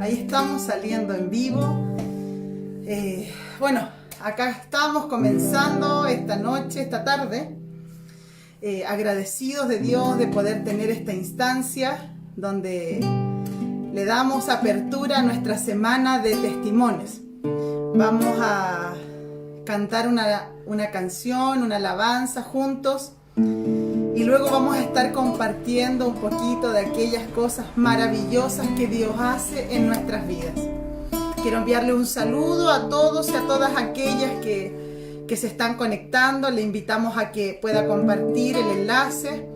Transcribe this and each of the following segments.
Ahí estamos saliendo en vivo. Bueno, acá estamos comenzando esta noche, esta tarde, agradecidos de Dios de poder tener esta instancia donde le damos apertura a nuestra semana de testimonios. Vamos a cantar una canción, una alabanza juntos, y luego vamos a estar compartiendo un poquito de aquellas cosas maravillosas que Dios hace en nuestras vidas. Quiero enviarle un saludo a todos y a todas aquellas que se están conectando. Le invitamos a que pueda compartir el enlace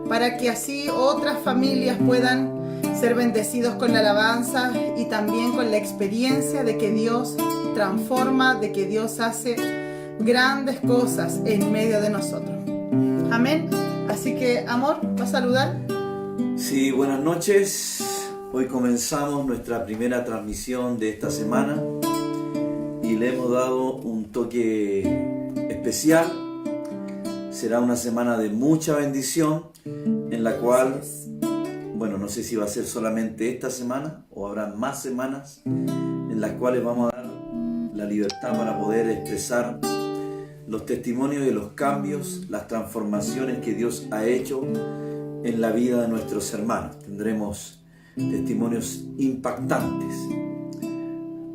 para que así otras familias puedan ser bendecidos con la alabanza y también con la experiencia de que Dios transforma, de que Dios hace grandes cosas en medio de nosotros. Amén. Así que, amor, ¿va a saludar? Sí, buenas noches. Hoy comenzamos nuestra primera transmisión de esta semana y le hemos dado un toque especial. Será una semana de mucha bendición en la cual, bueno, no sé si va a ser solamente esta semana o habrá más semanas en las cuales vamos a dar la libertad para poder expresar los testimonios de los cambios, las transformaciones que Dios ha hecho en la vida de nuestros hermanos. Tendremos testimonios impactantes.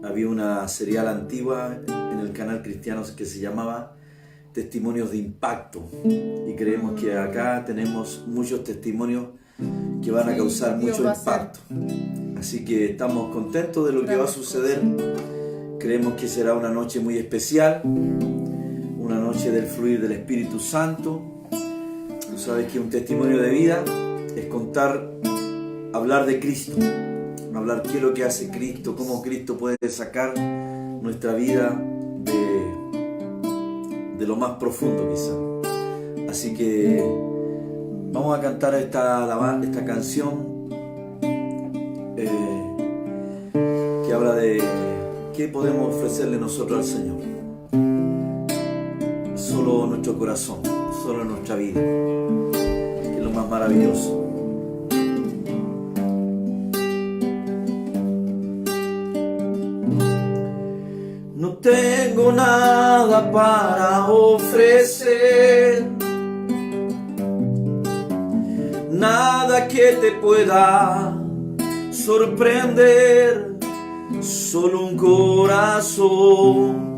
Había una serial antigua en el canal cristiano que se llamaba Testimonios de Impacto, y creemos que acá tenemos muchos testimonios que van a causar mucho impacto. Así que estamos contentos de lo que va a suceder. Creemos que será una noche muy especial, una noche del fluir del Espíritu Santo. Tú sabes que un testimonio de vida es contar, hablar de Cristo, hablar qué es lo que hace Cristo, cómo Cristo puede sacar nuestra vida de lo más profundo quizá. Así que vamos a cantar esta canción que habla de qué podemos ofrecerle nosotros al Señor. Solo nuestro corazón, solo nuestra vida, que es lo más maravilloso. No tengo nada para ofrecer, nada que te pueda sorprender, solo un corazón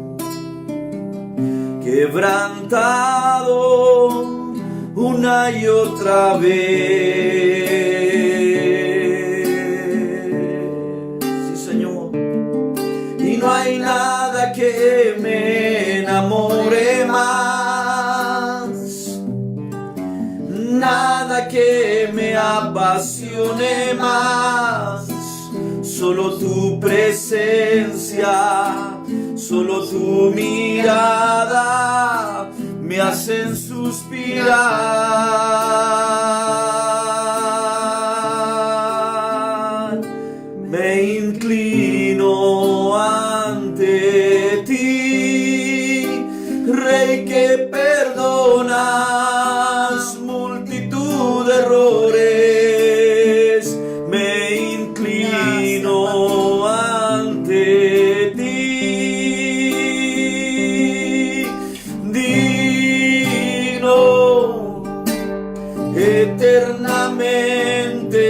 quebrantado una y otra vez. Sí, Señor. Y no hay nada que me enamore más, nada que me apasione más, solo tu presencia, solo tu mirada me hacen suspirar. Me inclino ante ti, Rey que perdonas multitud de errores. Me inclino ante ti, digno, eternamente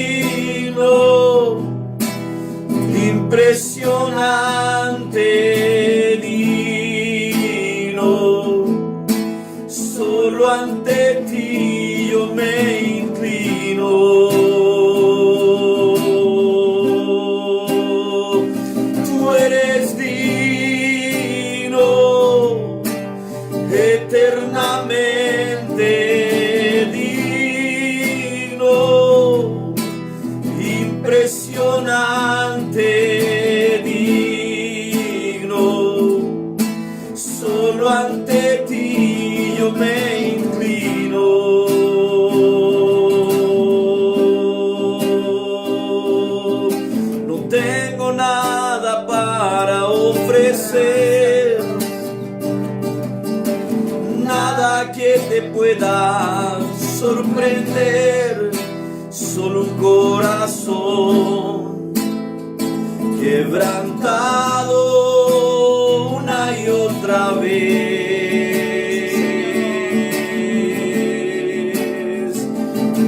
digno, impresionante digno. Solo ante ti yo me inclino. Tú eres digno, eternamente digno, impresionante digno. Solo ante ti yo me inclino. No tengo nada para ofrecer, nada que te pueda sorprender, solo un corazón corazón quebrantado una y otra vez,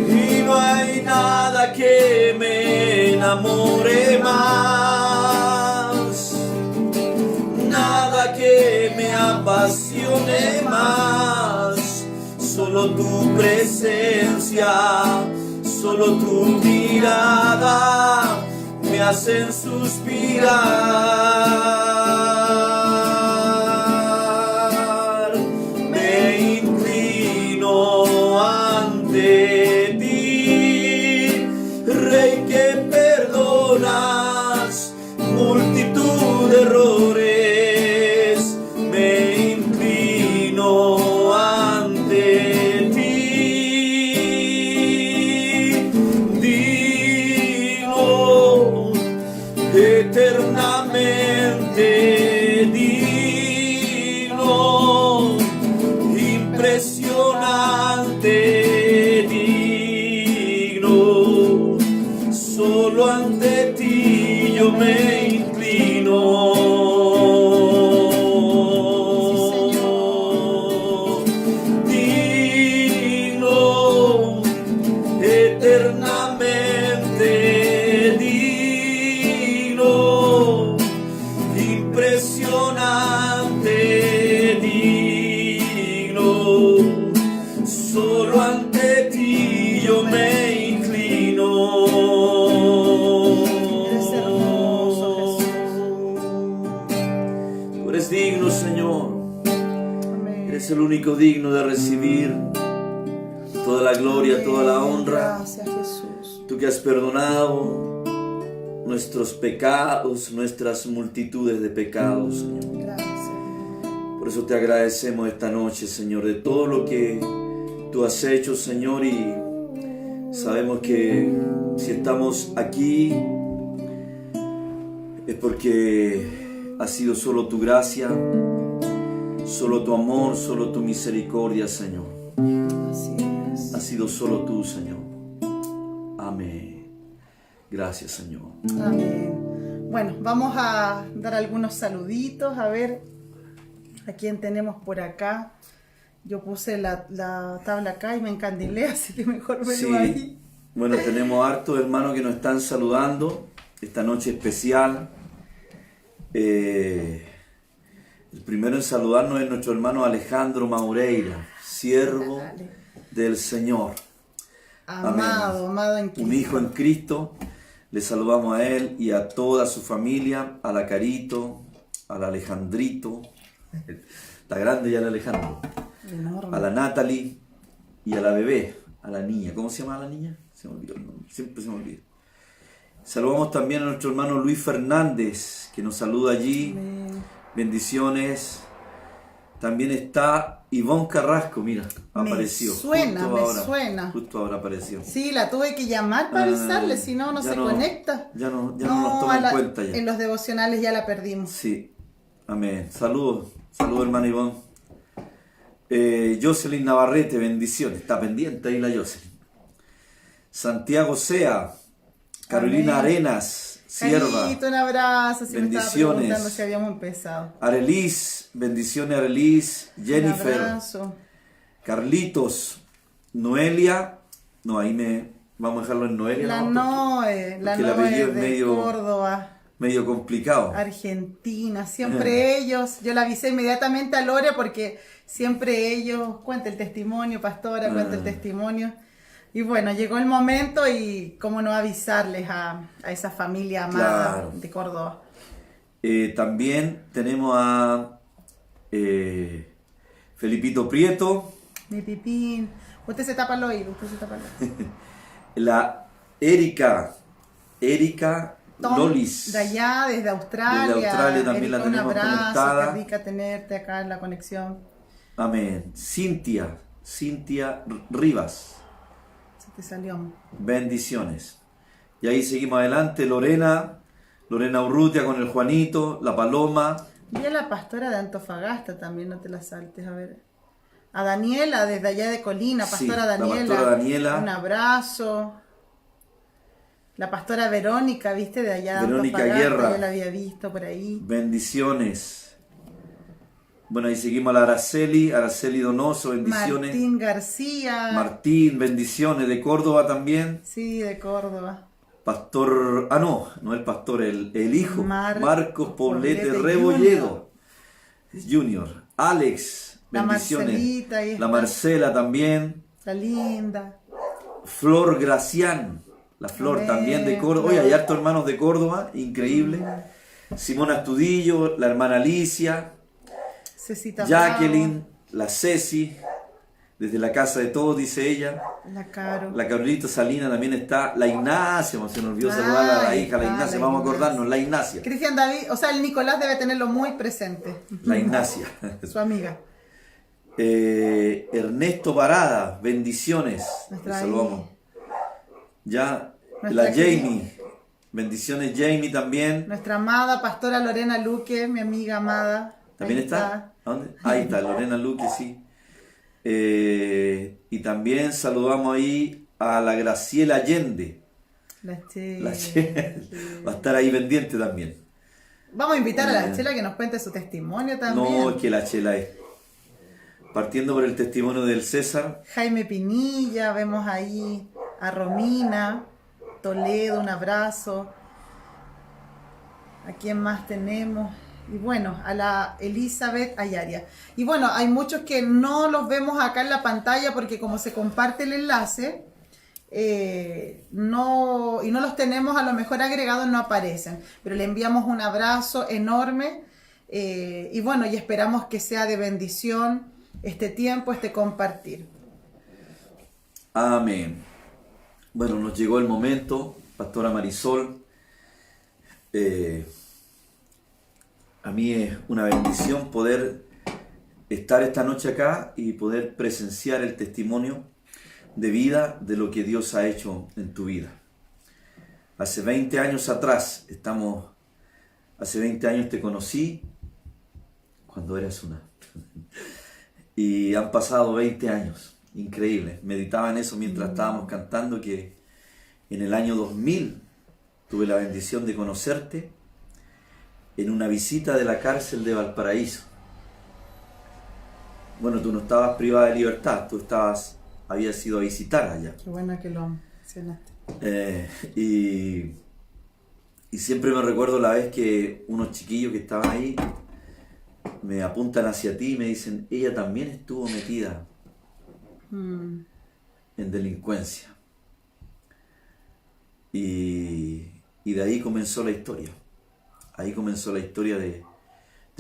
y no hay nada que me enamore más, nada que me apasione más, solo tu presencia, solo tu mirada me hacen suspirar. Me inclino ante ti, Rey que perdonas multitud de errores. Me inclino ante ti, digno, eternamente digno, impresionante digno, solo ante ti yo me inclino. Digno, eternamente digno, impresionante digno, solo ante ti yo me inclino. Eres hermoso, Jesús. Tú eres digno, Señor. Amén. Eres el único digno de recibir toda la gloria, toda la honra. Gracias, Jesús. Tú que has perdonado nuestros pecados, nuestras multitudes de pecados, Señor. Gracias. Por eso te agradecemos esta noche, Señor, de todo lo que tú has hecho, Señor, y sabemos que si estamos aquí es porque ha sido solo tu gracia, solo tu amor, solo tu misericordia, Señor. Así es. Ha sido solo tú, Señor. Amén. Gracias, Señor. Amén. Bueno, vamos a dar algunos saluditos. A ver a quién tenemos por acá. Yo puse la tabla acá y me encandilé, así que mejor verlo ahí. Bueno, tenemos hartos hermanos que nos están saludando esta noche especial. El primero en saludarnos es nuestro hermano Alejandro Maureira, siervo Dale. del Señor. Amado, amado en Cristo. Un hijo en Cristo. Le saludamos a él y a toda su familia, a la Carito, al Alejandrito, la grande y al Alejandro, Enorme. a la Natalie y a la bebé, a la niña. ¿Cómo se llama la niña? Se me olvidó el nombre, siempre se me olvida. Saludamos también a nuestro hermano Luis Fernández, que nos saluda allí. Amén. Bendiciones. También está Ivonne Carrasco, mira, apareció. Suena, justo me ahora, suena. Justo ahora apareció. Sí, la tuve que llamar para avisarle, si no, no ya se conecta. Ya no nos toma en cuenta ya. En los devocionales ya la perdimos. Sí, amén. Saludos, hermano Ivonne. Jocelyn Navarrete, bendiciones. Está pendiente ahí la Jocelyn. Santiago Sea, Carolina Amén. Arenas, sierva. Carito, un abrazo, si me estaba Bendiciones. preguntando si habíamos empezado. Arelis, bendiciones Arelis, Jennifer, Un abrazo. Carlitos, Noelia. No, ahí vamos a dejarlo en Noelia. La ¿no? Noe, la porque el Noe apellido es de medio- Córdoba, Medio complicado. Argentina, siempre ellos, yo la avisé inmediatamente a Lore porque siempre ellos, cuenta el testimonio, pastora, cuenta el testimonio. Y bueno, llegó el momento y cómo no avisarles a esa familia amada Claro. de Córdoba. También tenemos a Felipito Prieto, Mi pipín, usted se tapa el oído, usted se tapa el oído. la Erika Tom, Lolis. de allá, desde Australia. Desde Australia también la Erika, tenemos un abrazo, conectada. qué rica tenerte acá en la conexión. Amén. Cintia Rivas. Se te salió. Bendiciones. Y ahí seguimos adelante. Lorena Urrutia con el Juanito, la Paloma. Vi a la pastora de Antofagasta también, no te la saltes, a ver. A Daniela, desde allá de Colina, Sí, pastora la Daniela. pastora Daniela. Un abrazo. La pastora Verónica, ¿viste? De allá de Verónica Antofagasta, Guerra. yo la había visto por ahí. Bendiciones. Bueno, ahí seguimos a la Araceli Donoso, bendiciones. Martín García. Martín, bendiciones, de Córdoba también. Sí, de Córdoba. Pastor, no el pastor, el hijo, Marcos Poblete Poblete Rebolledo, Junior. Alex, La bendiciones. Marcelita, ahí está. La Marcela también. La linda. Flor Gracián, la Flor Amén, también de Córdoba. Oye, hay hartos hermanos de Córdoba, increíble. Simona Astudillo, la hermana Alicia, Cecita Jacqueline, la Ceci, desde la casa de todos, dice ella. Bravo, la Caro. La Carolita Salina también está. La Ignacia, se nos olvidó saludar a la Ahí hija, la está, Ignacia, la vamos a Ignacia. acordarnos, la Ignacia. Cristian David, o sea, el Nicolás debe tenerlo muy presente. La Ignacia. Su amiga. Ernesto Parada, bendiciones. Nuestra Te saludamos. Ya, Nuestra la Jamie, bendiciones Jamie también. Nuestra amada pastora Lorena Luque, mi amiga amada. ¿También Ahí está? ¿A dónde? Ahí está, Lorena Luque, sí. Y también saludamos ahí a la Graciela Allende. La Chela. La Chela va a estar ahí pendiente también. Vamos a invitar a la Chela que nos cuente su testimonio también. No, es que la Chela es. Partiendo por el testimonio del César. Jaime Pinilla, vemos ahí a Romina Toledo, un abrazo. ¿A quién más tenemos? Y bueno, a la Elizabeth Ayaria. Y bueno, hay muchos que no los vemos acá en la pantalla porque como se comparte el enlace, no los tenemos a lo mejor agregados, no aparecen. Pero le enviamos un abrazo enorme y bueno, y esperamos que sea de bendición este tiempo, este compartir. Amén. Bueno, nos llegó el momento, Pastora Marisol. A mí es una bendición poder estar esta noche acá y poder presenciar el testimonio de vida de lo que Dios ha hecho en tu vida. Hace 20 años atrás, hace 20 años te conocí cuando eras una. Y han pasado 20 años, increíble. Meditaba en eso mientras estábamos cantando, que en el año 2000 tuve la bendición de conocerte en una visita de la cárcel de Valparaíso. Bueno, tú no estabas privada de libertad, habías ido a visitar allá. Qué bueno que lo mencionaste. Y siempre me recuerdo la vez que unos chiquillos que estaban ahí me apuntan hacia ti y me dicen, ella también estuvo metida en delincuencia. Y de ahí comenzó la historia. Ahí comenzó la historia de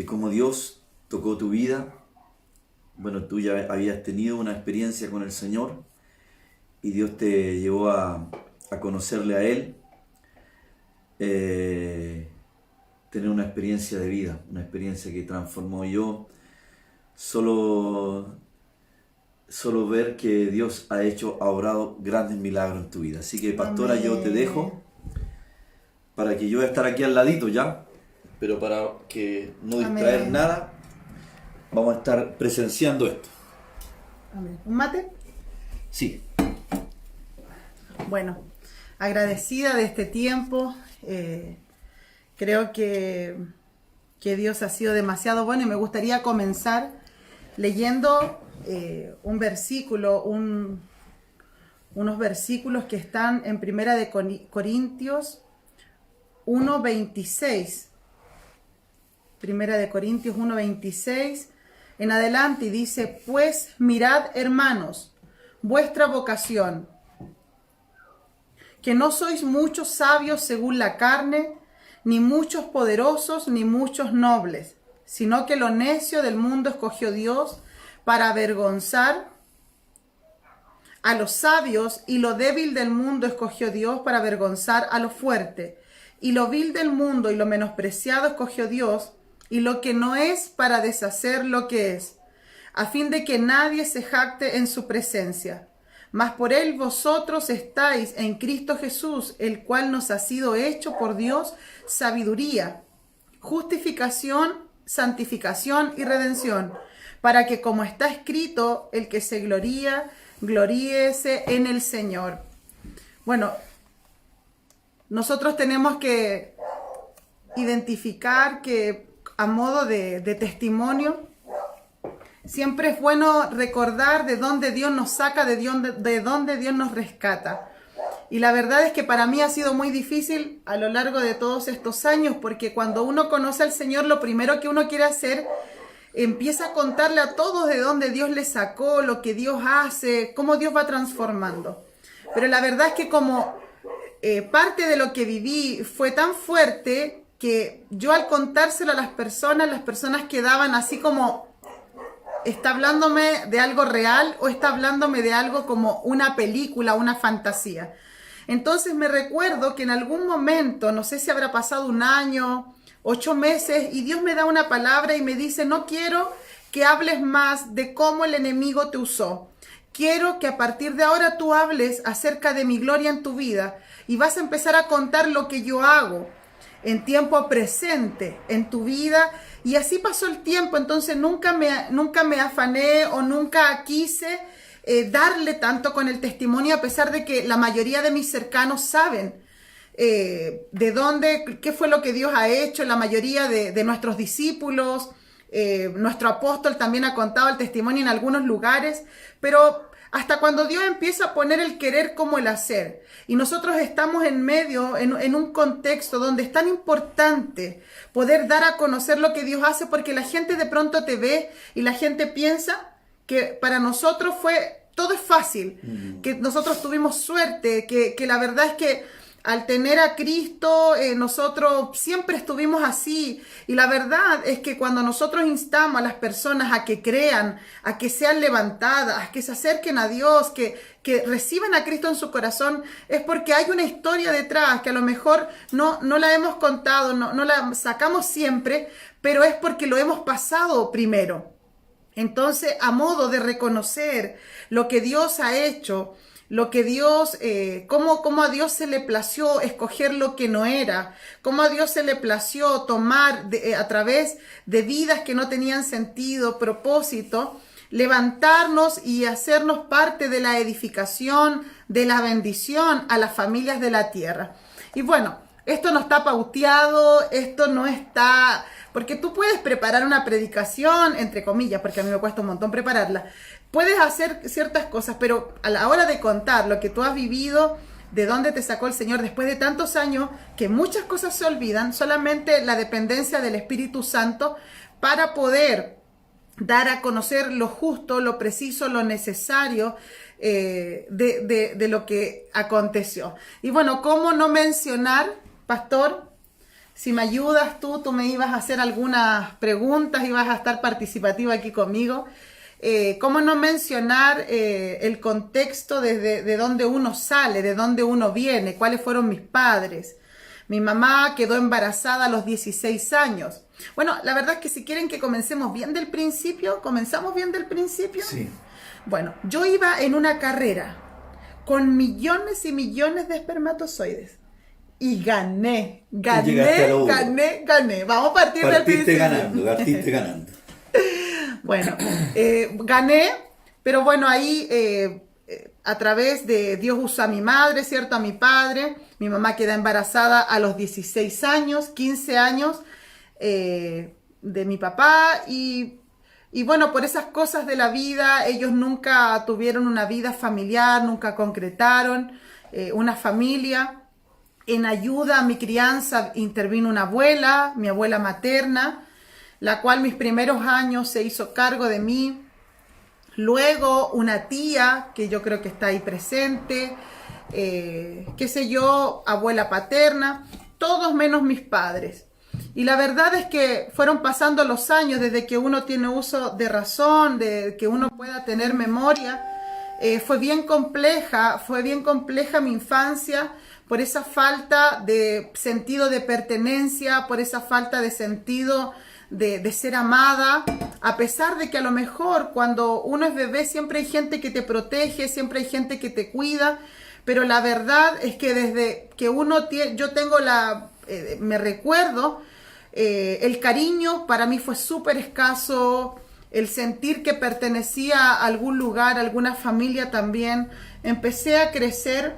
cómo Dios tocó tu vida. Bueno, tú ya habías tenido una experiencia con el Señor y Dios te llevó a conocerle a Él. Tener una experiencia de vida, una experiencia que transformó. Yo solo ver que Dios ha obrado grandes milagros en tu vida. Así que, pastora, Amén. yo te dejo para que yo voy a estar aquí al ladito ya, pero para que no distraer Amén. nada, vamos a estar presenciando esto. Amén. ¿Un mate? Sí. Bueno, agradecida de este tiempo. Creo que Dios ha sido demasiado bueno y me gustaría comenzar leyendo un versículo, unos versículos que están en Primera de Corintios 1:26. Primera de Corintios 1:26 en adelante, y dice: pues mirad, hermanos, vuestra vocación, que no sois muchos sabios según la carne, ni muchos poderosos, ni muchos nobles, sino que lo necio del mundo escogió Dios para avergonzar a los sabios, y lo débil del mundo escogió Dios para avergonzar a lo fuerte, y lo vil del mundo y lo menospreciado escogió Dios, y lo que no es, para deshacer lo que es, a fin de que nadie se jacte en su presencia. Mas por él vosotros estáis en Cristo Jesús, el cual nos ha sido hecho por Dios sabiduría, justificación, santificación y redención, para que, como está escrito, el que se gloría, gloríese en el Señor. Bueno, nosotros tenemos que identificar que a modo de testimonio, siempre es bueno recordar de dónde Dios nos saca, de dónde Dios nos rescata. Y la verdad es que para mí ha sido muy difícil a lo largo de todos estos años, porque cuando uno conoce al Señor, lo primero que uno quiere hacer, empieza a contarle a todos de dónde Dios le sacó, lo que Dios hace, cómo Dios va transformando. Pero la verdad es que como parte de lo que viví fue tan fuerte que yo al contárselo a las personas quedaban así como, ¿está hablándome de algo real o está hablándome de algo como una película, una fantasía? Entonces me recuerdo que en algún momento, no sé si habrá pasado 1 año, 8 meses, y Dios me da una palabra y me dice, no quiero que hables más de cómo el enemigo te usó. Quiero que a partir de ahora tú hables acerca de mi gloria en tu vida y vas a empezar a contar lo que yo hago en tiempo presente en tu vida. Y así pasó el tiempo, entonces nunca me afané o nunca quise darle tanto con el testimonio, a pesar de que la mayoría de mis cercanos saben de dónde, qué fue lo que Dios ha hecho. La mayoría de nuestros discípulos, nuestro apóstol también ha contado el testimonio en algunos lugares, pero hasta cuando Dios empieza a poner el querer como el hacer. Y nosotros estamos en medio, en un contexto donde es tan importante poder dar a conocer lo que Dios hace, porque la gente de pronto te ve y la gente piensa que para nosotros todo es fácil, que nosotros tuvimos suerte, que la verdad es que al tener a Cristo, nosotros siempre estuvimos así. Y la verdad es que cuando nosotros instamos a las personas a que crean, a que sean levantadas, a que se acerquen a Dios, que reciban a Cristo en su corazón, es porque hay una historia detrás que a lo mejor no la hemos contado, no la sacamos siempre, pero es porque lo hemos pasado primero. Entonces, a modo de reconocer lo que Dios ha hecho, lo que Dios, cómo a Dios se le plació escoger lo que no era, cómo a Dios se le plació tomar a través de vidas que no tenían sentido, propósito, levantarnos y hacernos parte de la edificación, de la bendición a las familias de la tierra. Y bueno, esto no está pauteado, esto no está... Porque tú puedes preparar una predicación, entre comillas, porque a mí me cuesta un montón prepararla. Puedes hacer ciertas cosas, pero a la hora de contar lo que tú has vivido, de dónde te sacó el Señor después de tantos años, que muchas cosas se olvidan, solamente la dependencia del Espíritu Santo para poder dar a conocer lo justo, lo preciso, lo necesario de lo que aconteció. Y bueno, ¿cómo no mencionar, pastor? Si me ayudas tú me ibas a hacer algunas preguntas, ibas a estar participativa aquí conmigo. ¿Cómo no mencionar el contexto de dónde uno sale, de dónde uno viene, cuáles fueron mis padres? Mi mamá quedó embarazada a los 16 años. Bueno, la verdad es que si quieren que comencemos bien del principio, ¿comenzamos bien del principio? Sí. Bueno, yo iba en una carrera con millones y millones de espermatozoides. Y gané. Vamos a partir del principio. Partiste ganando. Bueno, gané, pero bueno, ahí a través de Dios usa a mi madre, ¿cierto? A mi padre. Mi mamá queda embarazada a los 16 años, 15 años de mi papá. Y bueno, por esas cosas de la vida, ellos nunca tuvieron una vida familiar, nunca concretaron una familia. En ayuda a mi crianza intervino una abuela, mi abuela materna, la cual mis primeros años se hizo cargo de mí. Luego una tía, que yo creo que está ahí presente, qué sé yo, abuela paterna, todos menos mis padres. Y la verdad es que fueron pasando los años desde que uno tiene uso de razón, de que uno pueda tener memoria. Fue bien compleja mi infancia, por esa falta de sentido de pertenencia, por esa falta de sentido de ser amada, a pesar de que a lo mejor cuando uno es bebé siempre hay gente que te protege, siempre hay gente que te cuida, pero la verdad es que desde que yo tengo me recuerdo, el cariño para mí fue súper escaso, el sentir que pertenecía a algún lugar, a alguna familia también. Empecé a crecer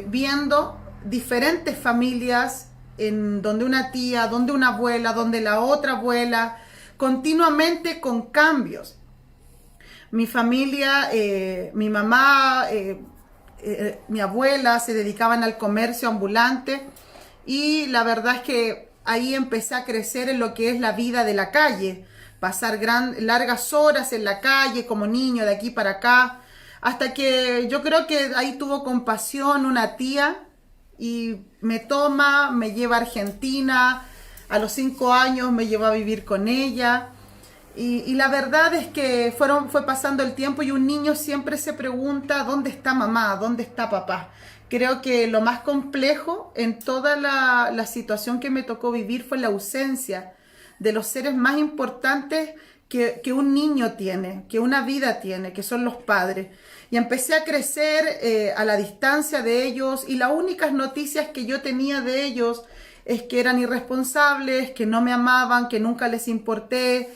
viendo diferentes familias, en donde una tía, donde una abuela, donde la otra abuela, continuamente con cambios. Mi familia, mi mamá, mi abuela se dedicaban al comercio ambulante y la verdad es que ahí empecé a crecer en lo que es la vida de la calle, pasar largas horas en la calle como niño de aquí para acá, hasta que yo creo que ahí tuvo compasión una tía y me toma, me lleva a Argentina, a los 5 años me llevó a vivir con ella. Y la verdad es que fue pasando el tiempo y un niño siempre se pregunta ¿dónde está mamá? ¿Dónde está papá? Creo que lo más complejo en toda la situación que me tocó vivir fue la ausencia de los seres más importantes que un niño tiene, que una vida tiene, que son los padres. Y empecé a crecer a la distancia de ellos y las únicas noticias que yo tenía de ellos es que eran irresponsables, que no me amaban, que nunca les importé.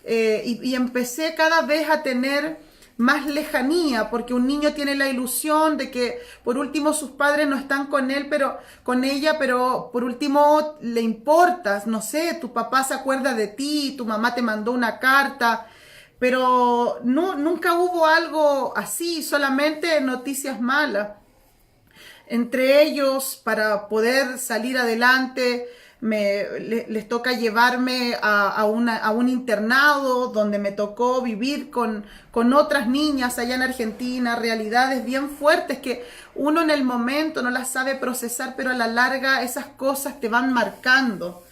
Y empecé cada vez a tener más lejanía, porque un niño tiene la ilusión de que por último sus padres no están con él, pero con ella, pero por último le importas, no sé, tu papá se acuerda de ti, tu mamá te mandó una carta, pero nunca hubo algo así, solamente noticias malas. Entre ellos, para poder salir adelante, les toca llevarme a un internado donde me tocó vivir con otras niñas allá en Argentina, realidades bien fuertes que uno en el momento no las sabe procesar, pero a la larga esas cosas te van marcando.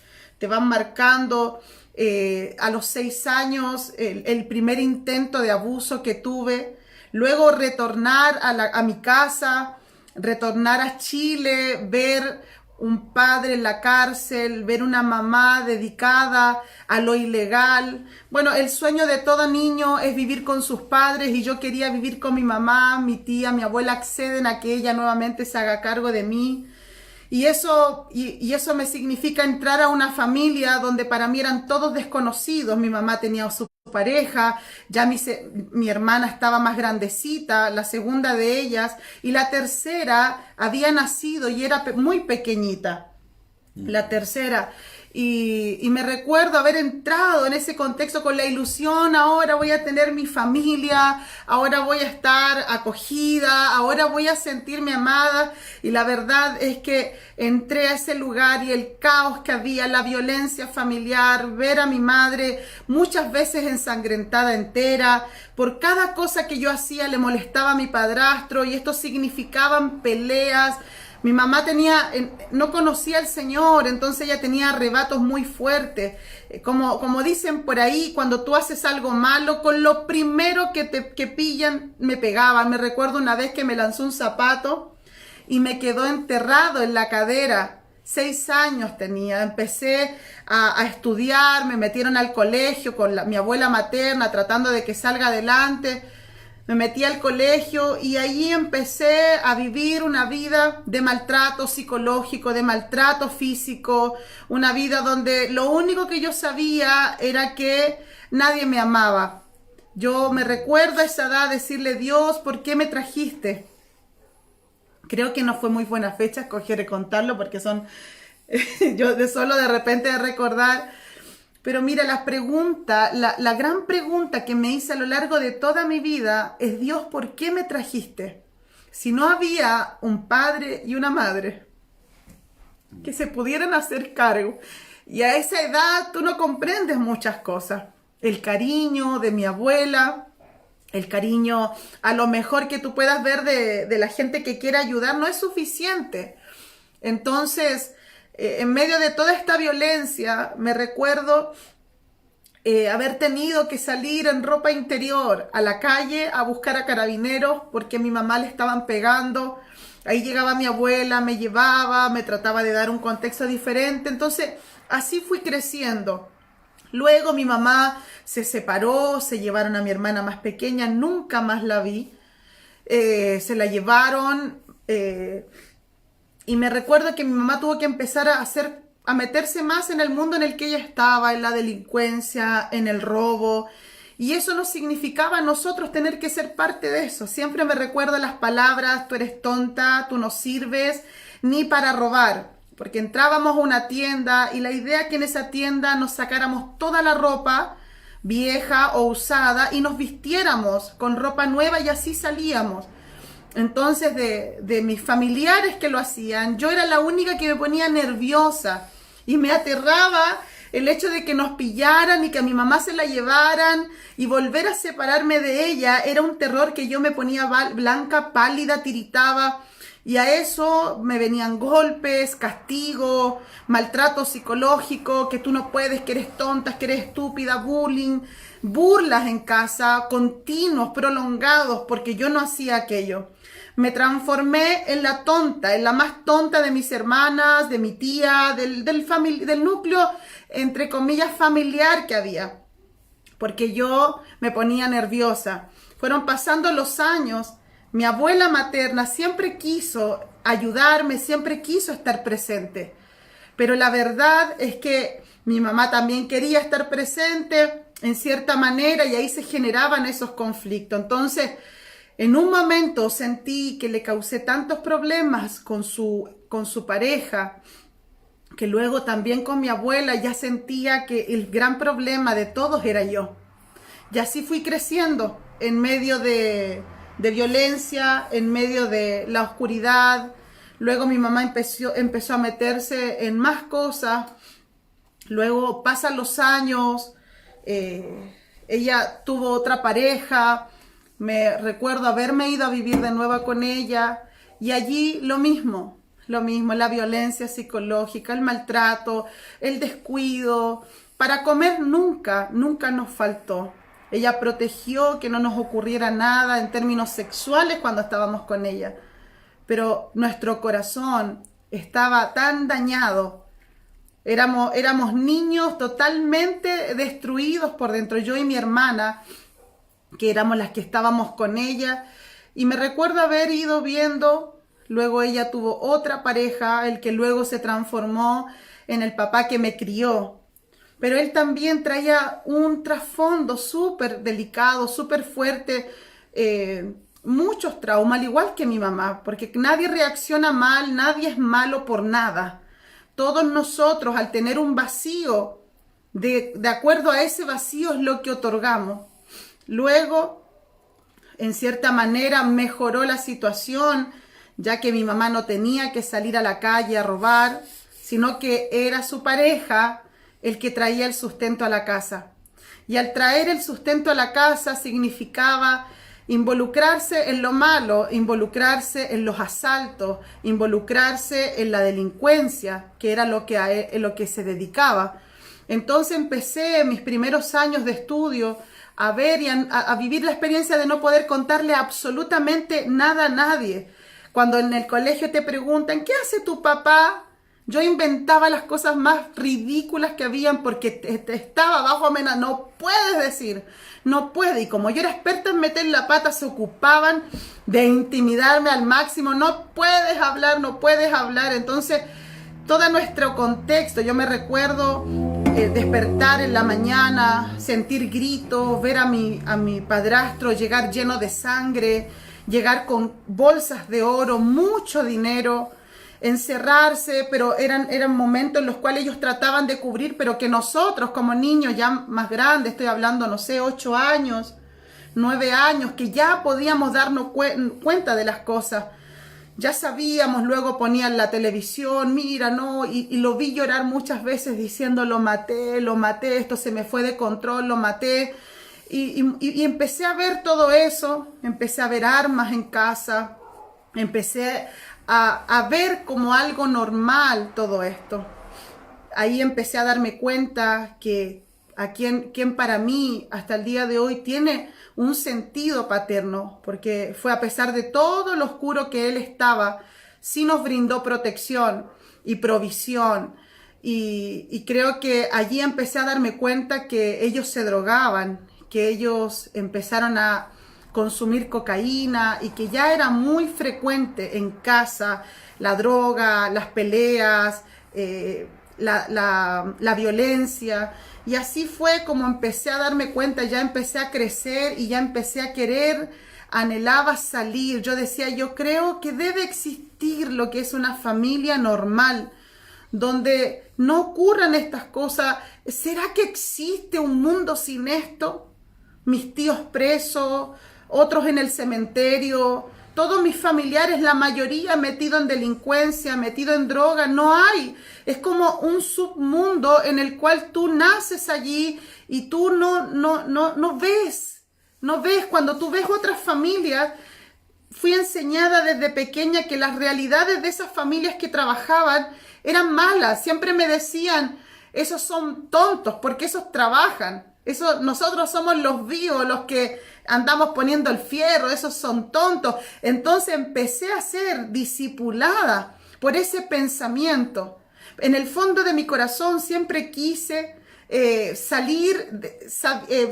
A los 6 años, el primer intento de abuso que tuve, luego retornar a mi casa, retornar a Chile, ver un padre en la cárcel, ver una mamá dedicada a lo ilegal. Bueno, el sueño de todo niño es vivir con sus padres y yo quería vivir con mi mamá, mi tía, mi abuela acceden a que ella nuevamente se haga cargo de mí. Y eso me significa entrar a una familia donde para mí eran todos desconocidos. Mi mamá tenía su pareja, ya mi hermana estaba más grandecita, la segunda de ellas, y la tercera había nacido y era muy pequeñita, la tercera. Y me recuerdo haber entrado en ese contexto con la ilusión, ahora voy a tener mi familia, ahora voy a estar acogida, ahora voy a sentirme amada. Y la verdad es que entré a ese lugar y el caos que había, la violencia familiar, ver a mi madre muchas veces ensangrentada entera, por cada cosa que yo hacía le molestaba a mi padrastro y esto significaban peleas. Mi mamá no conocía al Señor, entonces ella tenía arrebatos muy fuertes. Como dicen por ahí, cuando tú haces algo malo, con lo primero que pillan, me pegaban. Me recuerdo una vez que me lanzó un zapato y me quedó enterrado en la cadera. 6 años tenía. Empecé a estudiar, me metieron al colegio con mi abuela materna, tratando de que salga adelante. Me metí al colegio y ahí empecé a vivir una vida de maltrato psicológico, de maltrato físico, una vida donde lo único que yo sabía era que nadie me amaba. Yo me recuerdo a esa edad decirle, Dios, ¿por qué me trajiste? Creo que no fue muy buena fecha escoger contarlo porque son, yo de repente de recordar. Pero mira, la gran pregunta que me hice a lo largo de toda mi vida es, Dios, ¿por qué me trajiste? Si no había un padre y una madre que se pudieran hacer cargo. Y a esa edad tú no comprendes muchas cosas. El cariño de mi abuela, el cariño a lo mejor que tú puedas ver de la gente que quiere ayudar no es suficiente. Entonces, en medio de toda esta violencia, me recuerdo haber tenido que salir en ropa interior a la calle a buscar a carabineros porque a mi mamá le estaban pegando. Ahí llegaba mi abuela, me llevaba, me trataba de dar un contexto diferente. Entonces, así fui creciendo. Luego mi mamá se separó, se llevaron a mi hermana más pequeña, nunca más la vi. Se la llevaron. Y me recuerdo que mi mamá tuvo que empezar a meterse más en el mundo en el que ella estaba, en la delincuencia, en el robo. Y eso no significaba a nosotros tener que ser parte de eso. Siempre me recuerdo las palabras, tú eres tonta, tú no sirves. ni para robar, porque entrábamos a una tienda y la idea es que en esa tienda nos sacáramos toda la ropa vieja o usada y nos vistiéramos con ropa nueva y así salíamos. Entonces de mis familiares que lo hacían, yo era la única que me ponía nerviosa y me aterraba el hecho de que nos pillaran y que a mi mamá se la llevaran y volver a separarme de ella. Era un terror que yo me ponía blanca, pálida, tiritaba, y a eso me venían golpes, castigos, maltrato psicológico, que tú no puedes, que eres tonta, que eres estúpida, bullying, burlas en casa, continuos, prolongados, porque yo no hacía aquello. Me transformé en la tonta, en la más tonta de mis hermanas, de mi tía, del núcleo, entre comillas, familiar que había, porque yo me ponía nerviosa. Fueron pasando los años. Mi abuela materna siempre quiso ayudarme, siempre quiso estar presente. Pero la verdad es que mi mamá también quería estar presente en cierta manera y ahí se generaban esos conflictos. Entonces, en un momento sentí que le causé tantos problemas con su pareja, que luego también con mi abuela ya sentía que el gran problema de todos era yo. Y así fui creciendo en medio de violencia, en medio de la oscuridad. Luego mi mamá empezó a meterse en más cosas. Luego pasan los años, ella tuvo otra pareja. Me recuerdo haberme ido a vivir de nuevo con ella y allí lo mismo, la violencia psicológica, el maltrato, el descuido. Para comer nunca nos faltó. Ella protegió que no nos ocurriera nada en términos sexuales cuando estábamos con ella. Pero nuestro corazón estaba tan dañado. Éramos niños totalmente destruidos por dentro. Yo y mi hermana, que éramos las que estábamos con ella. Y me recuerdo haber ido viendo, luego ella tuvo otra pareja, el que luego se transformó en el papá que me crió. Pero él también traía un trasfondo súper delicado, súper fuerte, muchos traumas, al igual que mi mamá, porque nadie reacciona mal, nadie es malo por nada. Todos nosotros, al tener un vacío, de acuerdo a ese vacío es lo que otorgamos. Luego, en cierta manera, mejoró la situación, ya que mi mamá no tenía que salir a la calle a robar, sino que era su pareja el que traía el sustento a la casa. Y al traer el sustento a la casa significaba involucrarse en lo malo, involucrarse en los asaltos, involucrarse en la delincuencia, que era lo que se dedicaba. Entonces empecé mis primeros años de estudio a ver y a vivir la experiencia de no poder contarle absolutamente nada a nadie. Cuando en el colegio te preguntan, ¿qué hace tu papá? Yo inventaba las cosas más ridículas que habían porque estaba bajo amenaza. No puedes decir, no puede. Y como yo era experta en meter la pata, se ocupaban de intimidarme al máximo. No puedes hablar, no puedes hablar. Entonces, todo nuestro contexto, yo me recuerdo despertar en la mañana, sentir gritos, ver a mi padrastro llegar lleno de sangre, llegar con bolsas de oro, mucho dinero, encerrarse, pero eran momentos en los cuales ellos trataban de cubrir, pero que nosotros como niños ya más grandes, estoy hablando, no sé, 8 años, 9 años, que ya podíamos darnos cuenta de las cosas. Ya sabíamos, luego ponían la televisión, mira, no, y lo vi llorar muchas veces diciendo, lo maté, esto se me fue de control, lo maté. Y empecé a ver todo eso, empecé a ver armas en casa, empecé a ver como algo normal todo esto. Ahí empecé a darme cuenta que quien para mí hasta el día de hoy tiene un sentido paterno, porque fue a pesar de todo lo oscuro que él estaba, sí nos brindó protección y provisión. Y creo que allí empecé a darme cuenta que ellos se drogaban, que ellos empezaron a consumir cocaína y que ya era muy frecuente en casa la droga, las peleas, la violencia. Y así fue como empecé a darme cuenta, ya empecé a crecer y ya empecé a querer anhelaba salir. Yo decía, yo creo que debe existir lo que es una familia normal, donde no ocurran estas cosas. ¿Será que existe un mundo sin esto? Mis tíos presos, otros en el cementerio, todos mis familiares, la mayoría metido en delincuencia, metido en droga. No hay. Es como un submundo en el cual tú naces allí y tú no ves. No ves. Cuando tú ves otras familias, fui enseñada desde pequeña que las realidades de esas familias que trabajaban eran malas. Siempre me decían, esos son tontos porque esos trabajan. Nosotros somos los vivos, los que andamos poniendo el fierro, esos son tontos. Entonces empecé a ser discipulada por ese pensamiento. En el fondo de mi corazón siempre quise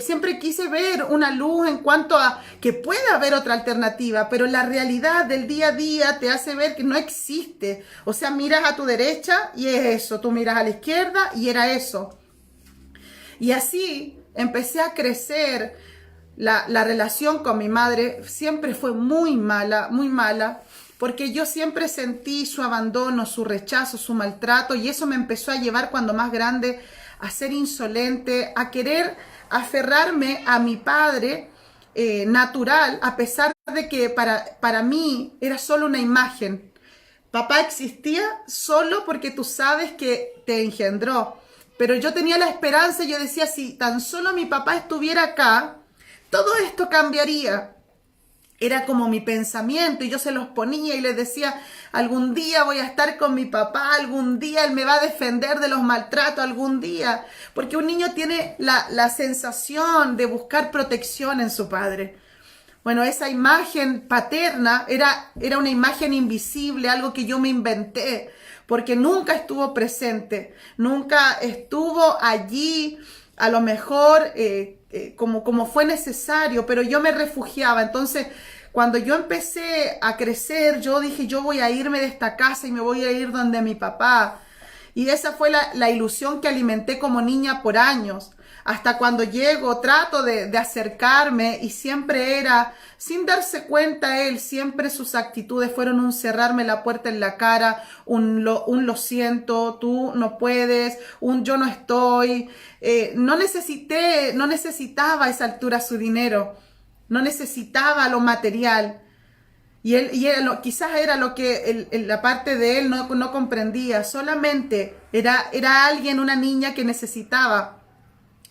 siempre quise ver una luz en cuanto a que puede haber otra alternativa, pero la realidad del día a día te hace ver que no existe. O sea, miras a tu derecha y es eso, tú miras a la izquierda y era eso. Y así empecé a crecer. La relación con mi madre siempre fue muy mala, porque yo siempre sentí su abandono, su rechazo, su maltrato, y eso me empezó a llevar cuando más grande a ser insolente, a querer aferrarme a mi padre natural, a pesar de que para mí era solo una imagen. Papá existía solo porque tú sabes que te engendró, pero yo tenía la esperanza y yo decía, si tan solo mi papá estuviera acá, todo esto cambiaría. Era como mi pensamiento y yo se los ponía y les decía, algún día voy a estar con mi papá, algún día él me va a defender de los maltratos, algún día. Porque un niño tiene la sensación de buscar protección en su padre. Bueno, esa imagen paterna era una imagen invisible, algo que yo me inventé, porque nunca estuvo presente, nunca estuvo allí, a lo mejor como fue necesario, pero yo me refugiaba. Entonces, cuando yo empecé a crecer, yo dije, yo voy a irme de esta casa y me voy a ir donde mi papá. Y esa fue la ilusión que alimenté como niña por años. Hasta cuando llego, trato de acercarme y siempre era, sin darse cuenta él, siempre sus actitudes fueron un cerrarme la puerta en la cara, un lo siento, tú no puedes, un yo no estoy. No necesitaba a esa altura su dinero, no necesitaba lo material. Y él quizás era lo que la parte de él no comprendía, solamente era alguien, una niña que necesitaba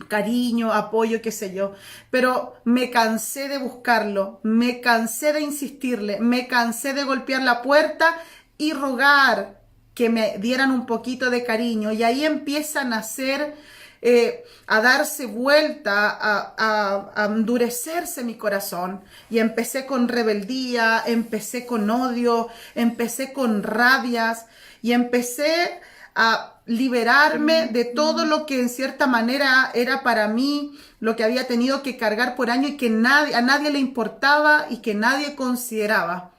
cariño, apoyo, qué sé yo, pero me cansé de buscarlo, me cansé de insistirle, me cansé de golpear la puerta y rogar que me dieran un poquito de cariño, y ahí empieza a nacer, a darse vuelta, a endurecerse mi corazón, y empecé con rebeldía, empecé con odio, empecé con rabias, y empecé a liberarme de todo lo que en cierta manera era para mí, lo que había tenido que cargar por años y que a nadie le importaba y que nadie consideraba.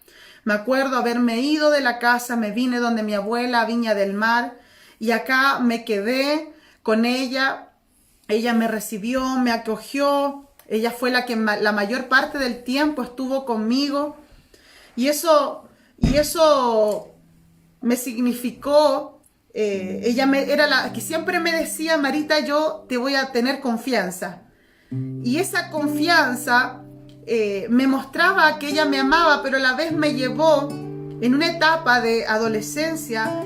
Me acuerdo haberme ido de la casa, me vine donde mi abuela, a Viña del Mar, y acá me quedé con ella. Ella me recibió, me acogió, ella fue la que la mayor parte del tiempo estuvo conmigo, y eso me significó. Ella era la que siempre me decía, Marita, yo te voy a tener confianza. Y esa confianza me mostraba que ella me amaba, pero a la vez me llevó en una etapa de adolescencia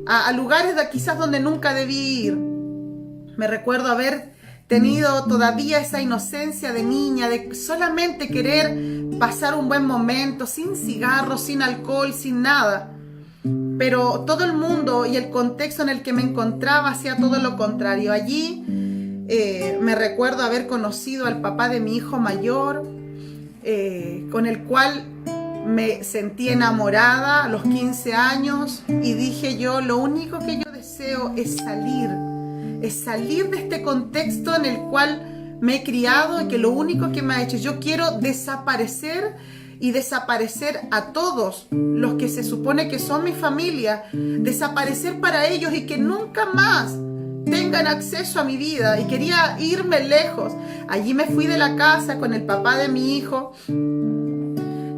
a lugares quizás donde nunca debí ir. Me recuerdo haber tenido todavía esa inocencia de niña, de solamente querer pasar un buen momento, sin cigarros, sin alcohol, sin nada. Pero todo el mundo y el contexto en el que me encontraba hacía todo lo contrario. Allí me recuerdo haber conocido al papá de mi hijo mayor, con el cual me sentí enamorada a los 15 años, y dije yo, lo único que yo deseo es salir de este contexto en el cual me he criado, y que lo único que me ha hecho, yo quiero desaparecer a todos los que se supone que son mi familia, desaparecer para ellos y que nunca más tengan acceso a mi vida. Y quería irme lejos. Allí me fui de la casa con el papá de mi hijo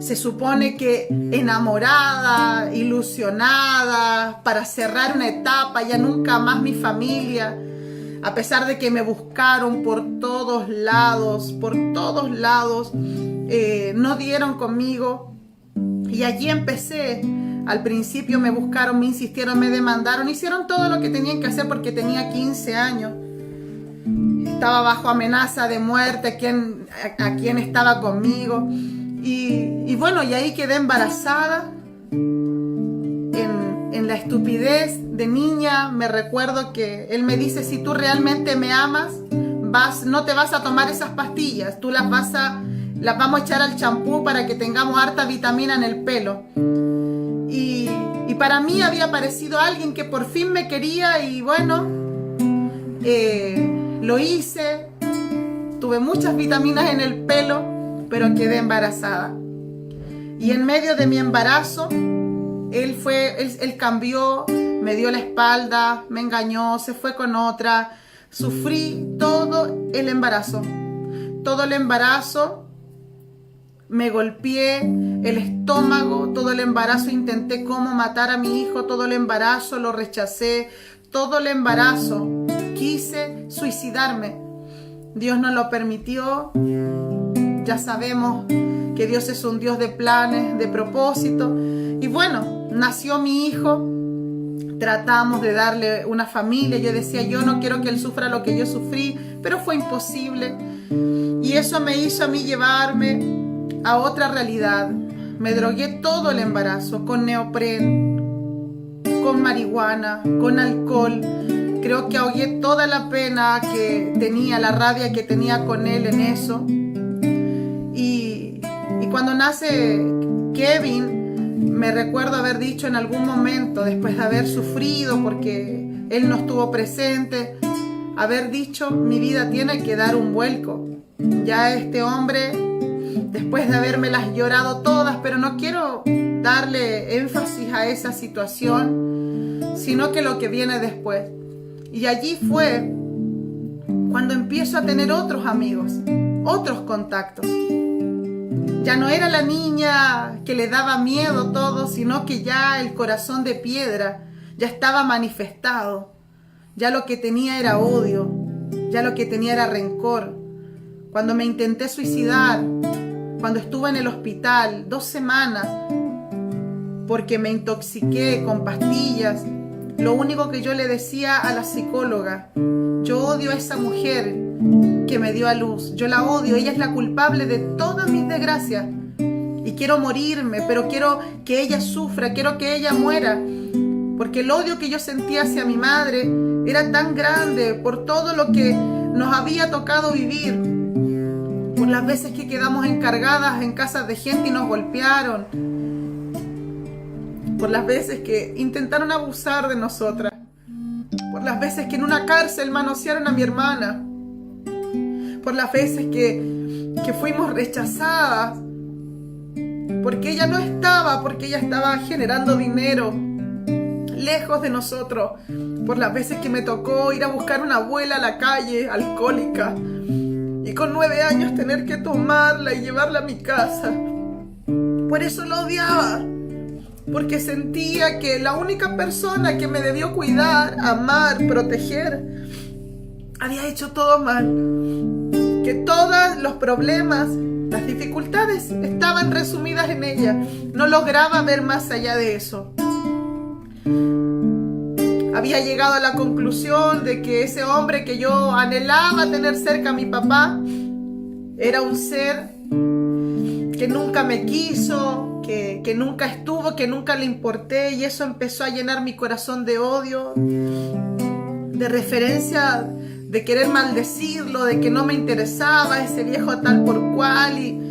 se supone que enamorada, ilusionada, para cerrar una etapa, ya nunca más mi familia, a pesar de que me buscaron por todos lados, no dieron conmigo. Y allí empecé. Al principio me buscaron, me insistieron, me demandaron, hicieron todo lo que tenían que hacer porque tenía 15 años. Estaba bajo amenaza de muerte a quien estaba conmigo. Y bueno, y ahí quedé embarazada. En la estupidez de niña me recuerdo que él me dice: si tú realmente me amas, no te vas a tomar esas pastillas, tú las vamos a echar al champú para que tengamos harta vitamina en el pelo. Y para mí había aparecido alguien que por fin me quería y bueno, lo hice, tuve muchas vitaminas en el pelo, pero quedé embarazada. Y en medio de mi embarazo, él cambió, me dio la espalda, me engañó, se fue con otra. Sufrí todo el embarazo. Me golpeé el estómago, todo el embarazo intenté cómo matar a mi hijo, todo el embarazo lo rechacé, todo el embarazo quise suicidarme. Dios no lo permitió. Ya sabemos que Dios es un Dios de planes, de propósito. Y bueno, nació mi hijo. Tratamos de darle una familia. Yo decía, yo no quiero que él sufra lo que yo sufrí, pero fue imposible. Y eso me hizo a mí llevarme a otra realidad. Me drogué todo el embarazo con neopren, con marihuana, con alcohol. Creo que ahogué toda la pena que tenía, la rabia que tenía con él en eso. Y cuando nace Kevin, me recuerdo haber dicho en algún momento, después de haber sufrido porque él no estuvo presente, haber dicho: mi vida tiene que dar un vuelco. Ya este hombre, después de habérmelas llorado todas, pero no quiero darle énfasis a esa situación, sino que lo que viene después. Y allí fue cuando empiezo a tener otros amigos, otros contactos. Ya no era la niña que le daba miedo todo, sino que ya el corazón de piedra ya estaba manifestado. Ya lo que tenía era odio, ya lo que tenía era rencor. Cuando me intenté suicidar, cuando estuve en el hospital 2 semanas porque me intoxiqué con pastillas, lo único que yo le decía a la psicóloga: yo odio a esa mujer que me dio a luz, yo la odio, ella es la culpable de todas mis desgracias y quiero morirme, pero quiero que ella sufra, quiero que ella muera, porque el odio que yo sentía hacia mi madre era tan grande por todo lo que nos había tocado vivir, por las veces que quedamos encargadas en casas de gente y nos golpearon, por las veces que intentaron abusar de nosotras, por las veces que en una cárcel manosearon a mi hermana, por las veces que fuimos rechazadas, porque ella no estaba, porque ella estaba generando dinero lejos de nosotros, por las veces que me tocó ir a buscar una abuela a la calle, alcohólica, y con 9 años tener que tomarla y llevarla a mi casa. Por eso lo odiaba, porque sentía que la única persona que me debió cuidar, amar, proteger, había hecho todo mal, que todos los problemas, las dificultades estaban resumidas en ella. No lograba ver más allá de eso. Había llegado a la conclusión de que ese hombre que yo anhelaba tener cerca a mi papá era un ser que nunca me quiso, que nunca estuvo, que nunca le importé, y eso empezó a llenar mi corazón de odio, de referencia, de querer maldecirlo, de que no me interesaba ese viejo tal por cual, y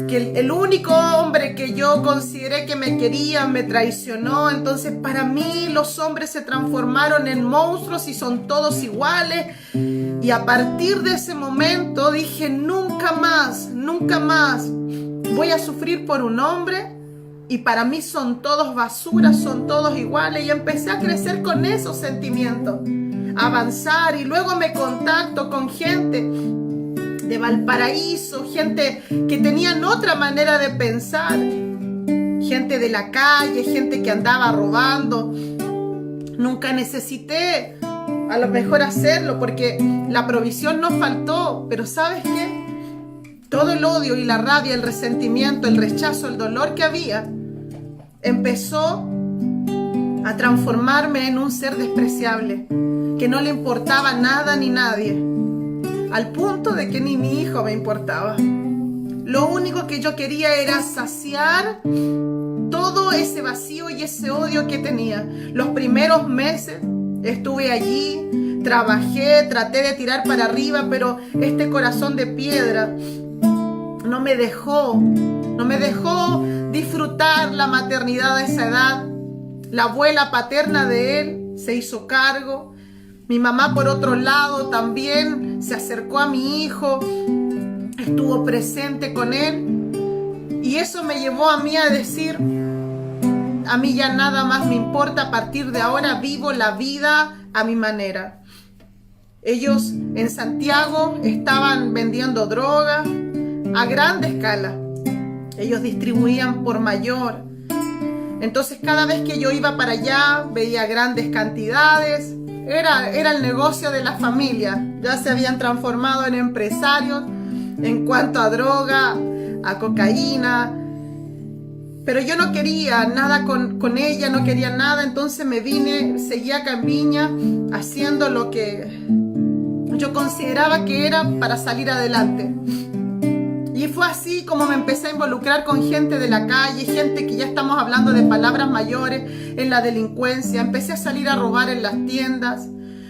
que el único hombre que yo consideré que me quería me traicionó. Entonces para mí los hombres se transformaron en monstruos y son todos iguales, y a partir de ese momento dije: nunca más voy a sufrir por un hombre, y para mí son todos basuras, son todos iguales. Y empecé a crecer con esos sentimientos, a avanzar, y luego me contacto con gente de Valparaíso, gente que tenían otra manera de pensar, gente de la calle, gente que andaba robando. Nunca necesité a lo mejor hacerlo porque la provisión no faltó, pero ¿sabes qué? Todo el odio y la rabia, el resentimiento, el rechazo, el dolor que había, empezó a transformarme en un ser despreciable, que no le importaba nada ni nadie, al punto de que ni mi hijo me importaba. Lo único que yo quería era saciar todo ese vacío y ese odio que tenía. Los primeros meses estuve allí, trabajé, traté de tirar para arriba, pero este corazón de piedra no me dejó disfrutar la maternidad a esa edad. La abuela paterna de él se hizo cargo. Mi mamá, por otro lado, también se acercó a mi hijo, estuvo presente con él, y eso me llevó a mí a decir: a mí ya nada más me importa, a partir de ahora vivo la vida a mi manera. Ellos en Santiago estaban vendiendo droga a gran escala. Ellos distribuían por mayor. Entonces cada vez que yo iba para allá veía grandes cantidades. Era el negocio de la familia. Ya se habían transformado en empresarios en cuanto a droga, a cocaína. Pero yo no quería nada con ella, no quería nada. Entonces me vine, seguí acá en Viña, haciendo lo que yo consideraba que era para salir adelante. Y fue así como me empecé a involucrar con gente de la calle, gente que ya estamos hablando de palabras mayores, en la delincuencia. Empecé a salir a robar en las tiendas.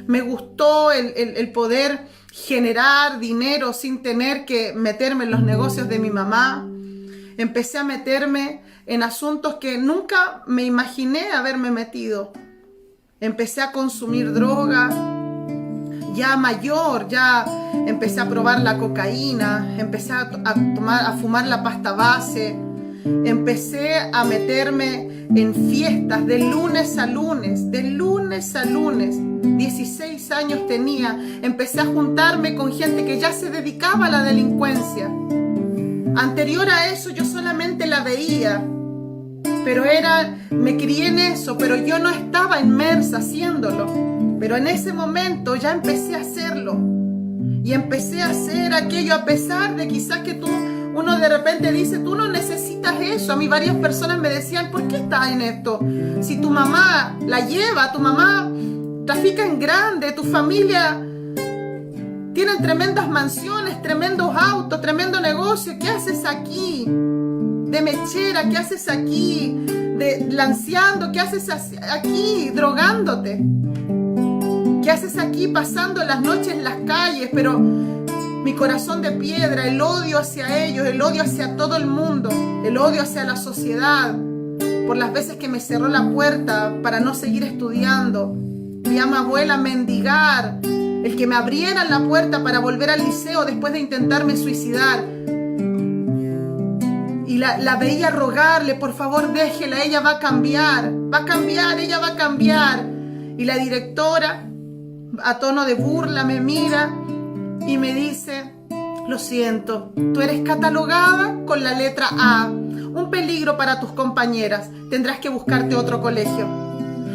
Me gustó el poder generar dinero sin tener que meterme en los negocios de mi mamá. Empecé a meterme en asuntos que nunca me imaginé haberme metido. Empecé a consumir droga. Ya mayor, ya empecé a probar la cocaína, empecé a fumar la pasta base, empecé a meterme en fiestas de lunes a lunes, 16 años tenía, empecé a juntarme con gente que ya se dedicaba a la delincuencia. Anterior a eso yo solamente la veía, pero me crié en eso, pero yo no estaba inmersa haciéndolo. Pero en ese momento ya empecé a hacerlo. Y empecé a hacer aquello a pesar de quizás que uno de repente dice, tú no necesitas eso. A mí varias personas me decían, ¿por qué estás en esto? Si tu mamá la lleva, tu mamá trafica en grande, tu familia tiene tremendas mansiones, tremendos autos, tremendo negocio. ¿Qué haces aquí? De mechera, ¿qué haces aquí? De lanceando, ¿qué haces aquí? Drogándote. ¿Qué haces aquí pasando las noches en las calles? Pero mi corazón de piedra, el odio hacia ellos, el odio hacia todo el mundo, el odio hacia la sociedad, por las veces que me cerró la puerta para no seguir estudiando. Vi a mi abuela mendigar, el que me abrieran la puerta para volver al liceo después de intentarme suicidar. Y la veía rogarle, por favor déjela, ella va a cambiar, ella va a cambiar. Y la directora, a tono de burla, me mira y me dice, lo siento, tú eres catalogada con la letra A, un peligro para tus compañeras, tendrás que buscarte otro colegio.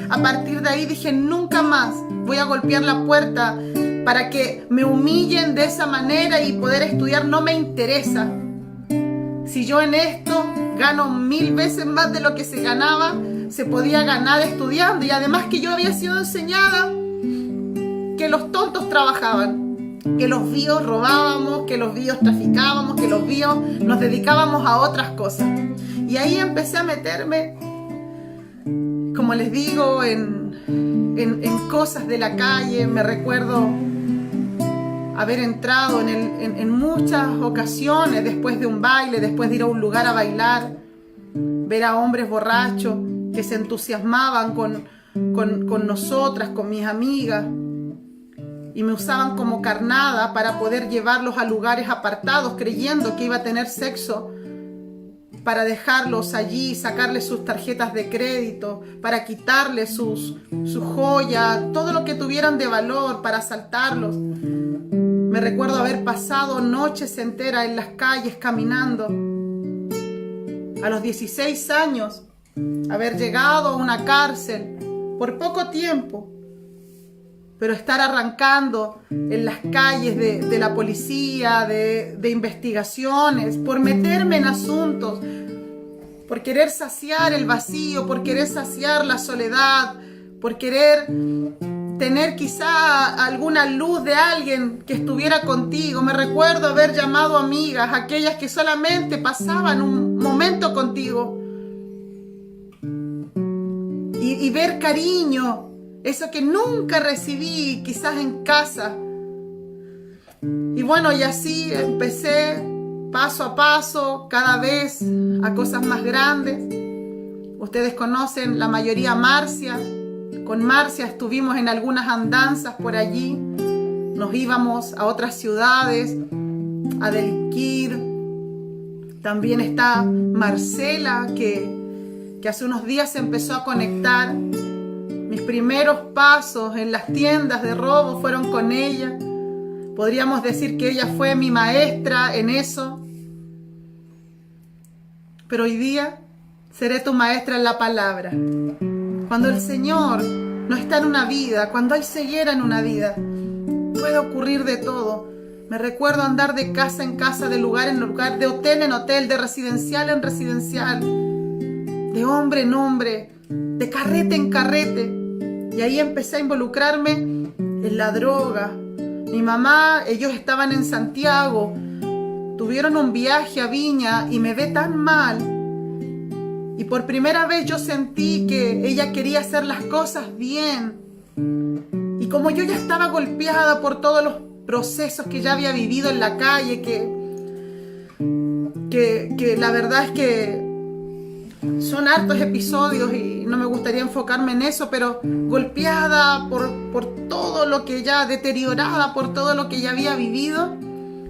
A partir de ahí dije, nunca más voy a golpear la puerta para que me humillen de esa manera y poder estudiar, no me interesa. Si yo en esto gano 1000 veces más de lo que se ganaba, se podía ganar estudiando. Y además que yo había sido enseñada que los tontos trabajaban, que los víos robábamos, que los víos traficábamos, que los víos nos dedicábamos a otras cosas. Y ahí empecé a meterme, como les digo, en cosas de la calle. Me recuerdo haber entrado en muchas ocasiones después de un baile, después de ir a un lugar a bailar, ver a hombres borrachos que se entusiasmaban con nosotras, con mis amigas, y me usaban como carnada para poder llevarlos a lugares apartados, creyendo que iba a tener sexo, para dejarlos allí, sacarles sus tarjetas de crédito, para quitarles sus joyas, todo lo que tuvieran de valor, para asaltarlos. Me recuerdo haber pasado noches enteras en las calles caminando. A los 16 años, haber llegado a una cárcel por poco tiempo, pero estar arrancando en las calles de la policía, de investigaciones, por meterme en asuntos, por querer saciar el vacío, por querer saciar la soledad, por querer tener quizá alguna luz de alguien que estuviera contigo. Me recuerdo haber llamado amigas, aquellas que solamente pasaban un momento contigo, y ver cariño, eso que nunca recibí quizás en casa. Y bueno, y así empecé paso a paso, cada vez a cosas más grandes. Ustedes conocen la mayoría a Marcia. Con Marcia estuvimos en algunas andanzas por allí. Nos íbamos a otras ciudades a delinquir. También está Marcela, que hace unos días se empezó a conectar. Mis primeros pasos en las tiendas de robo fueron con ella. Podríamos decir que ella fue mi maestra en eso. Pero hoy día seré tu maestra en la palabra. Cuando el Señor no está en una vida, cuando hay ceguera en una vida, puede ocurrir de todo. Me recuerdo andar de casa en casa, de lugar en lugar, de hotel en hotel, de residencial en residencial, de hombre en hombre, de carrete en carrete. Y ahí empecé a involucrarme en la droga. Mi mamá, ellos estaban en Santiago, tuvieron un viaje a Viña y me ve tan mal. Y por primera vez yo sentí que ella quería hacer las cosas bien. Y como yo ya estaba golpeada por todos los procesos que ya había vivido en la calle, que la verdad es que son hartos episodios y no me gustaría enfocarme en eso, pero golpeada por todo lo que ya, deteriorada por todo lo que ya había vivido,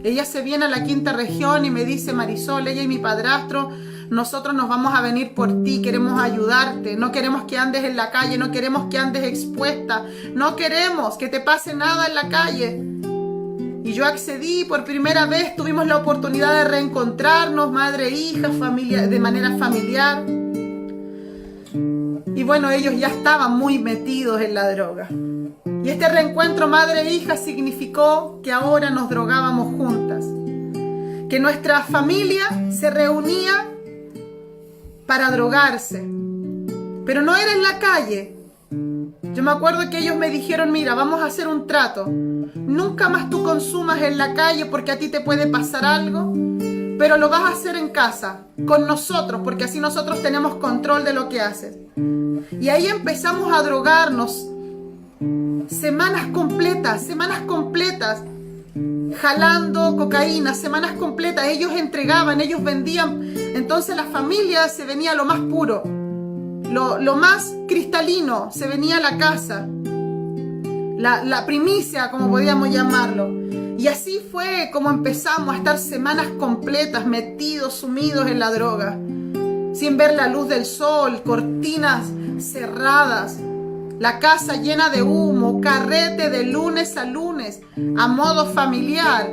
ella se viene a la quinta región y me dice: Marisol, ella y mi padrastro, nosotros nos vamos a venir por ti, queremos ayudarte, no queremos que andes en la calle, no queremos que andes expuesta, no queremos que te pase nada en la calle. Y yo accedí. Por primera vez tuvimos la oportunidad de reencontrarnos, madre e hija, familia, de manera familiar. Y bueno, ellos ya estaban muy metidos en la droga. Y este reencuentro madre e hija significó que ahora nos drogábamos juntas. Que nuestra familia se reunía para drogarse. Pero no era en la calle. Yo me acuerdo que ellos me dijeron: mira, vamos a hacer un trato. Nunca más tú consumas en la calle porque a ti te puede pasar algo, pero lo vas a hacer en casa, con nosotros, porque así nosotros tenemos control de lo que haces. Y ahí empezamos a drogarnos semanas completas, jalando cocaína, semanas completas. Ellos entregaban, ellos vendían. Entonces la familia se venía a lo más puro, lo más cristalino, se venía a la casa. La primicia, como podíamos llamarlo. Y así fue como empezamos a estar semanas completas metidos, sumidos en la droga, sin ver la luz del sol, cortinas cerradas, la casa llena de humo, carrete de lunes a lunes, a modo familiar.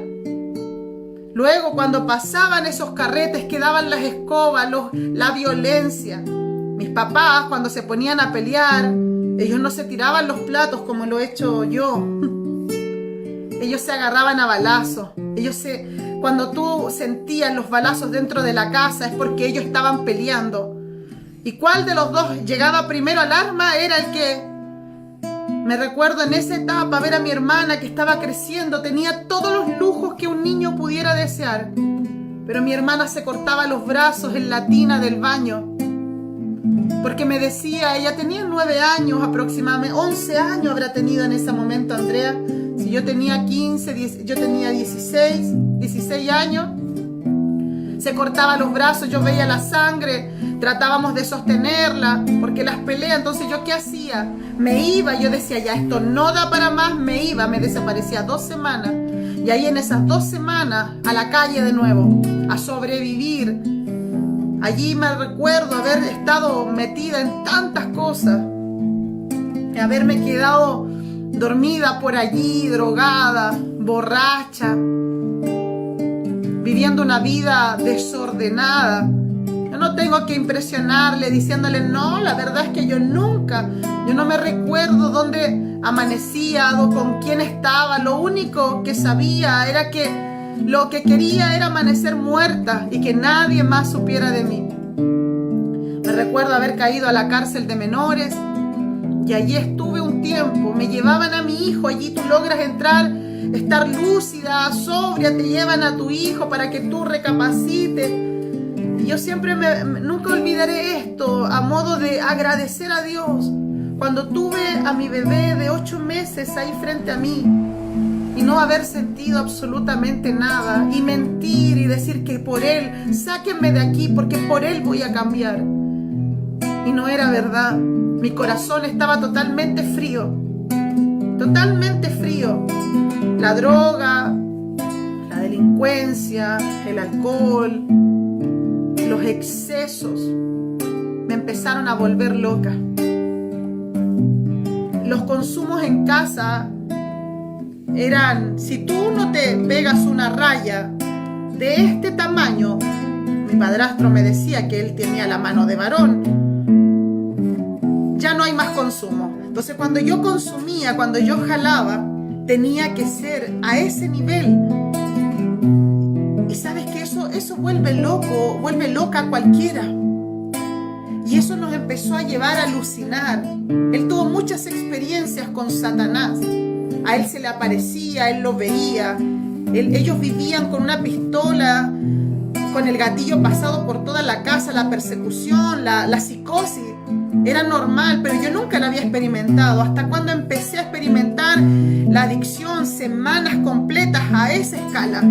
Luego, cuando pasaban esos carretes, quedaban las escobas, la violencia. Mis papás, cuando se ponían a pelear, ellos no se tiraban los platos como lo he hecho yo. Ellos se agarraban a balazos. Cuando tú sentías los balazos dentro de la casa es porque ellos estaban peleando. ¿Y cuál de los dos llegaba primero al arma? Era el que... Me recuerdo en esa etapa ver a mi hermana que estaba creciendo. Tenía todos los lujos que un niño pudiera desear. Pero mi hermana se cortaba los brazos en la tina del baño. Porque me decía, ella tenía 9 años aproximadamente, 11 años habrá tenido en ese momento Andrea. Si yo tenía 15, 10, yo tenía 16 años. Se cortaba los brazos, yo veía la sangre, tratábamos de sostenerla, porque las peleas, entonces yo ¿qué hacía? Me iba, yo decía, ya esto no da para más, me iba, me desaparecía 2 semanas. Y ahí en esas 2 semanas, a la calle de nuevo, a sobrevivir. Allí me recuerdo haber estado metida en tantas cosas, haberme quedado dormida por allí, drogada, borracha, viviendo una vida desordenada. Yo no tengo que impresionarle diciéndole, no, la verdad es que yo no me recuerdo dónde amanecía o con quién estaba. Lo único que sabía era que lo que quería era amanecer muerta y que nadie más supiera de mí. Me recuerdo haber caído a la cárcel de menores y allí estuve un tiempo. Me llevaban a mi hijo, allí tú logras entrar, estar lúcida, sobria, te llevan a tu hijo para que tú recapacites. Y yo siempre nunca olvidaré esto, a modo de agradecer a Dios, cuando tuve a mi bebé de 8 meses ahí frente a mí y no haber sentido absolutamente nada y mentir y decir que por él, sáquenme de aquí porque por él voy a cambiar. Y no era verdad. Mi corazón estaba totalmente frío. Totalmente frío. La droga, la delincuencia, el alcohol, los excesos me empezaron a volver loca. Los consumos en casa eran, si tú no te pegas una raya de este tamaño, mi padrastro me decía que él tenía la mano de varón, ya no hay más consumo. Entonces cuando yo consumía, cuando yo jalaba, tenía que ser a ese nivel. Y sabes que eso vuelve loca a cualquiera. Y eso nos empezó a llevar a alucinar. Él tuvo muchas experiencias con Satanás. A él se le aparecía, él lo veía. Ellos vivían con una pistola, con el gatillo pasado por toda la casa, la persecución, la psicosis. Era normal, pero yo nunca la había experimentado. Hasta cuando empecé a experimentar la adicción, semanas completas a esa escala.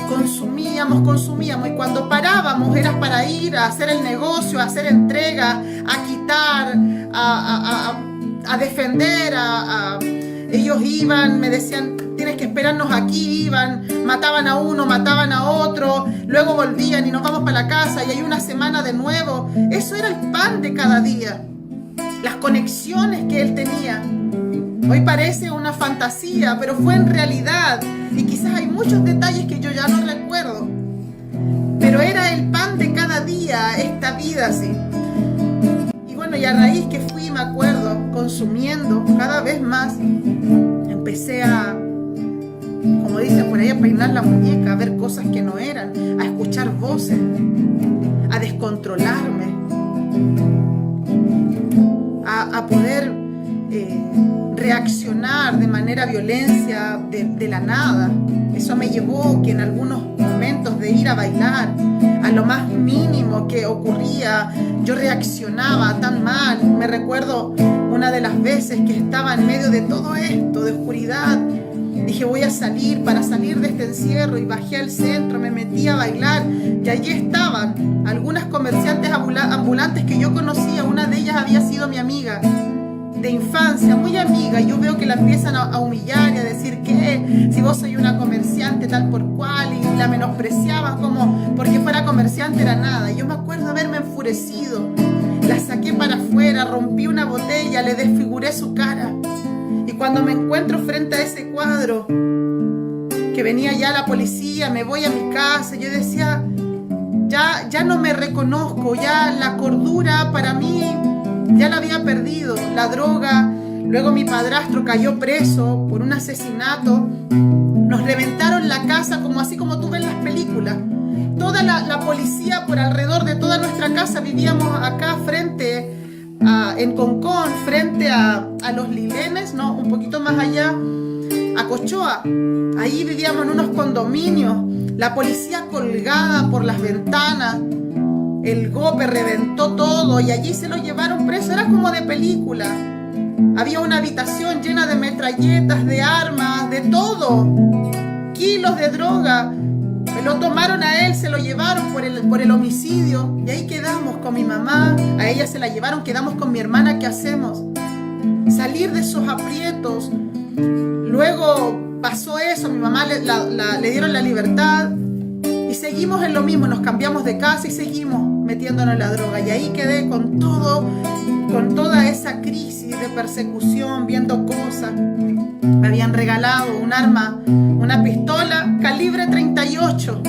Consumíamos y cuando parábamos era para ir a hacer el negocio, a hacer entrega, a quitar, a defender, ellos iban, me decían, tienes que esperarnos aquí, iban, mataban a uno, mataban a otro, luego volvían y nos vamos para la casa y hay una semana de nuevo. Eso era el pan de cada día, las conexiones que él tenía. Hoy parece una fantasía, pero fue en realidad. Y quizás hay muchos detalles que yo ya no recuerdo. Pero era el pan de cada día, esta vida así. Y bueno, y a raíz que fui, me acuerdo, consumiendo cada vez más, empecé a, como dicen por ahí, a peinar la muñeca, a ver cosas que no eran, a escuchar voces, a descontrolarme, a poder reaccionar de manera violencia de la nada. Eso me llevó que en algunos momentos de ir a bailar, a lo más mínimo que ocurría, yo reaccionaba tan mal. Me recuerdo una de las veces que estaba en medio de todo esto, de oscuridad, dije voy a salir, para salir de este encierro, y bajé al centro, me metí a bailar y allí estaban algunas comerciantes ambulantes que yo conocía. Una de ellas había sido mi amiga de infancia, muy amiga. Yo veo que la empiezan a humillar y a decir que si vos sois una comerciante tal por cual, y la menospreciaban como porque fuera comerciante era nada. Yo me acuerdo haberme enfurecido, la saqué para afuera, rompí una botella, le desfiguré su cara. Y cuando me encuentro frente a ese cuadro, que venía ya la policía, me voy a mi casa, yo decía, ya no me reconozco, ya la cordura para mí ya la había perdido. La droga, luego mi padrastro cayó preso por un asesinato, nos reventaron la casa así como tú ves en las películas. Toda la policía por alrededor de toda nuestra casa. Vivíamos acá frente en Concón, frente a Los Lilenes, no, un poquito más allá, a Cochoa. Ahí vivíamos en unos condominios, la policía colgada por las ventanas. El golpe reventó todo y allí se lo llevaron preso. Era como de película. Había una habitación llena de metralletas, de armas, de todo. Kilos de droga. Me lo tomaron a él, se lo llevaron por el homicidio. Y ahí quedamos con mi mamá. A ella se la llevaron, quedamos con mi hermana. ¿Qué hacemos? Salir de esos aprietos. Luego pasó eso. Mi mamá le dieron la libertad. Y seguimos en lo mismo, nos cambiamos de casa y seguimos metiéndonos en la droga. Y ahí quedé con todo con toda esa crisis de persecución, viendo cosas. Me habían regalado un arma, una pistola calibre 38,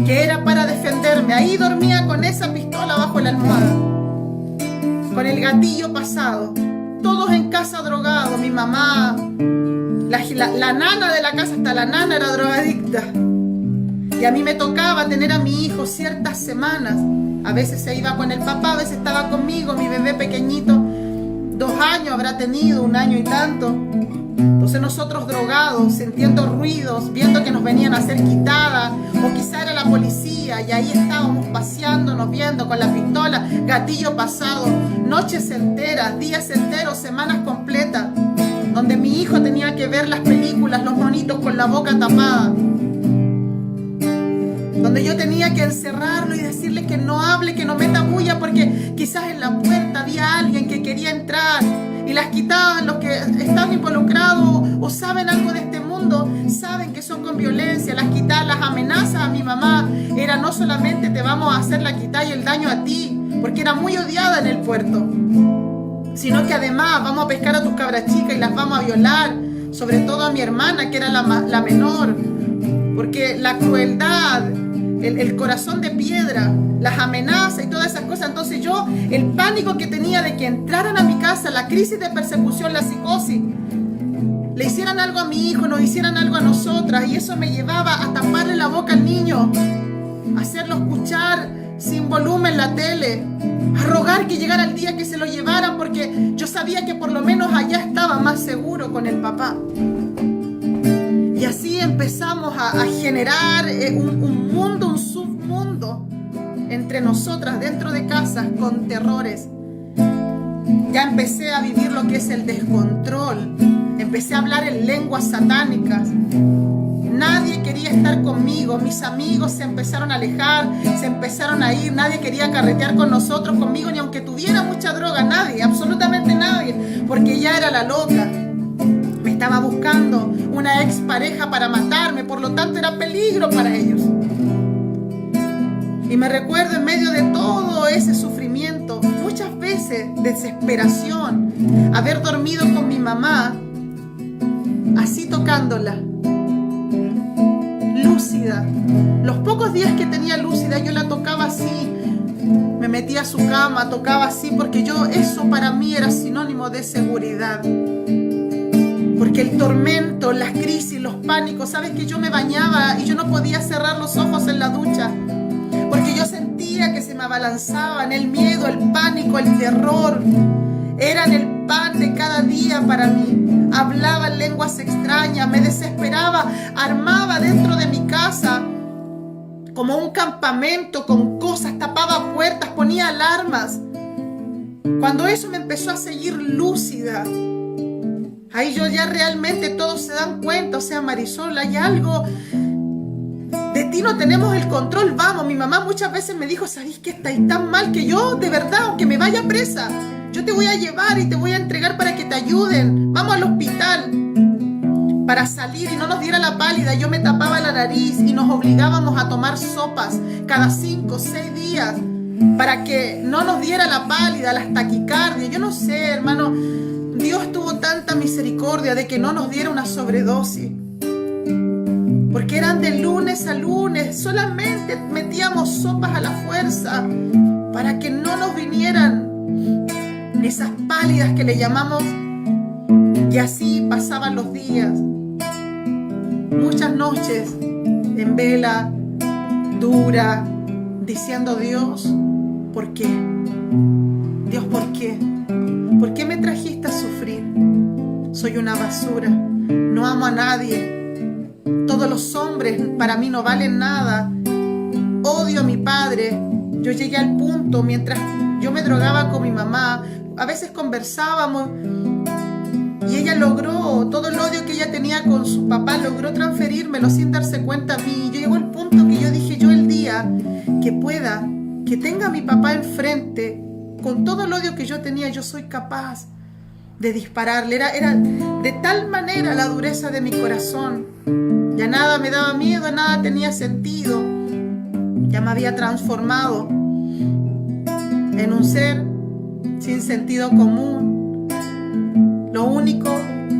que era para defenderme. Ahí dormía con esa pistola bajo la almohada, con el gatillo pasado. Todos en casa drogados, mi mamá, la nana de la casa, hasta la nana era drogadicta. Y a mí me tocaba tener a mi hijo ciertas semanas. A veces se iba con el papá, a veces estaba conmigo, mi bebé pequeñito, 2 años habrá tenido, 1 año y tanto. Entonces nosotros drogados, sintiendo ruidos, viendo que nos venían a hacer quitada, o quizá era la policía, y ahí estábamos paseándonos, viendo con la pistola, gatillo pasado, noches enteras, días enteros, semanas completas, donde mi hijo tenía que ver las películas, los monitos con la boca tapada, donde yo tenía que encerrarlo y decirle que no hable, que no meta bulla, porque quizás en la puerta había alguien que quería entrar y las quitaban. Los que están involucrados o saben algo de este mundo, saben que son con violencia. Las quitaban, las amenazas a mi mamá era no solamente te vamos a hacer la quitada y el daño a ti, porque era muy odiada en el puerto, sino que además vamos a pescar a tus cabras chicas y las vamos a violar, sobre todo a mi hermana, que era la menor, porque la crueldad, el corazón de piedra, las amenazas y todas esas cosas. Entonces yo, el pánico que tenía de que entraran a mi casa, la crisis de persecución, la psicosis, le hicieran algo a mi hijo, nos hicieran algo a nosotras, y eso me llevaba a taparle la boca al niño, a hacerlo escuchar sin volumen la tele, a rogar que llegara el día que se lo llevaran, porque yo sabía que por lo menos allá estaba más seguro con el papá. Y así empezamos a generar un mundo, un submundo entre nosotras dentro de casas con terrores. Ya empecé a vivir lo que es el descontrol. Empecé a hablar en lenguas satánicas. Nadie quería estar conmigo. Mis amigos se empezaron a alejar, se empezaron a ir. Nadie quería carretear con nosotros, conmigo, ni aunque tuviera mucha droga. Nadie, absolutamente nadie, porque ya era la loca. Me estaba buscando una expareja para matarme, por lo tanto era peligro para ellos. Y me recuerdo en medio de todo ese sufrimiento, muchas veces desesperación, haber dormido con mi mamá, así tocándola, lúcida. Los pocos días que tenía lúcida yo la tocaba así, me metía a su cama, tocaba así, porque eso para mí era sinónimo de seguridad. Porque el tormento, las crisis, los pánicos, sabes que yo me bañaba y yo no podía cerrar los ojos en la ducha, porque yo sentía que se me abalanzaban el miedo, el pánico, el terror. Eran el pan de cada día para mí. Hablaba en lenguas extrañas, me desesperaba, armaba dentro de mi casa como un campamento con cosas, tapaba puertas, ponía alarmas. Cuando eso me empezó a seguir lúcida, ahí yo ya realmente todos se dan cuenta, o sea, Marisol, hay algo, de ti no tenemos el control, vamos. Mi mamá muchas veces me dijo, ¿sabes que estáis tan mal que yo, de verdad, aunque me vaya presa, yo te voy a llevar y te voy a entregar para que te ayuden, vamos al hospital? Para salir y no nos diera la pálida, yo me tapaba la nariz y nos obligábamos a tomar sopas cada 5 o 6 días para que no nos diera la pálida, las taquicardias. Yo no sé, hermano, Dios tuvo tanta misericordia de que no nos diera una sobredosis, porque eran de lunes a lunes, solamente metíamos sopas a la fuerza para que no nos vinieran esas pálidas que le llamamos. Y así pasaban los días, muchas noches en vela dura, diciendo: Dios, ¿por qué? Dios, ¿por qué? ¿Por qué me trajiste a sufrir? Soy una basura, no amo a nadie, todos los hombres para mí no valen nada, odio a mi padre. Yo llegué al punto, mientras yo me drogaba con mi mamá, a veces conversábamos y ella logró, todo el odio que ella tenía con su papá, logró transferírmelo sin darse cuenta a mí. Yo llegó al punto que yo dije: yo el día que pueda, que tenga a mi papá enfrente, con todo el odio que yo tenía, yo soy capaz de dispararle. Era de tal manera la dureza de mi corazón. Ya nada me daba miedo, nada tenía sentido. Ya me había transformado en un ser sin sentido común. Lo único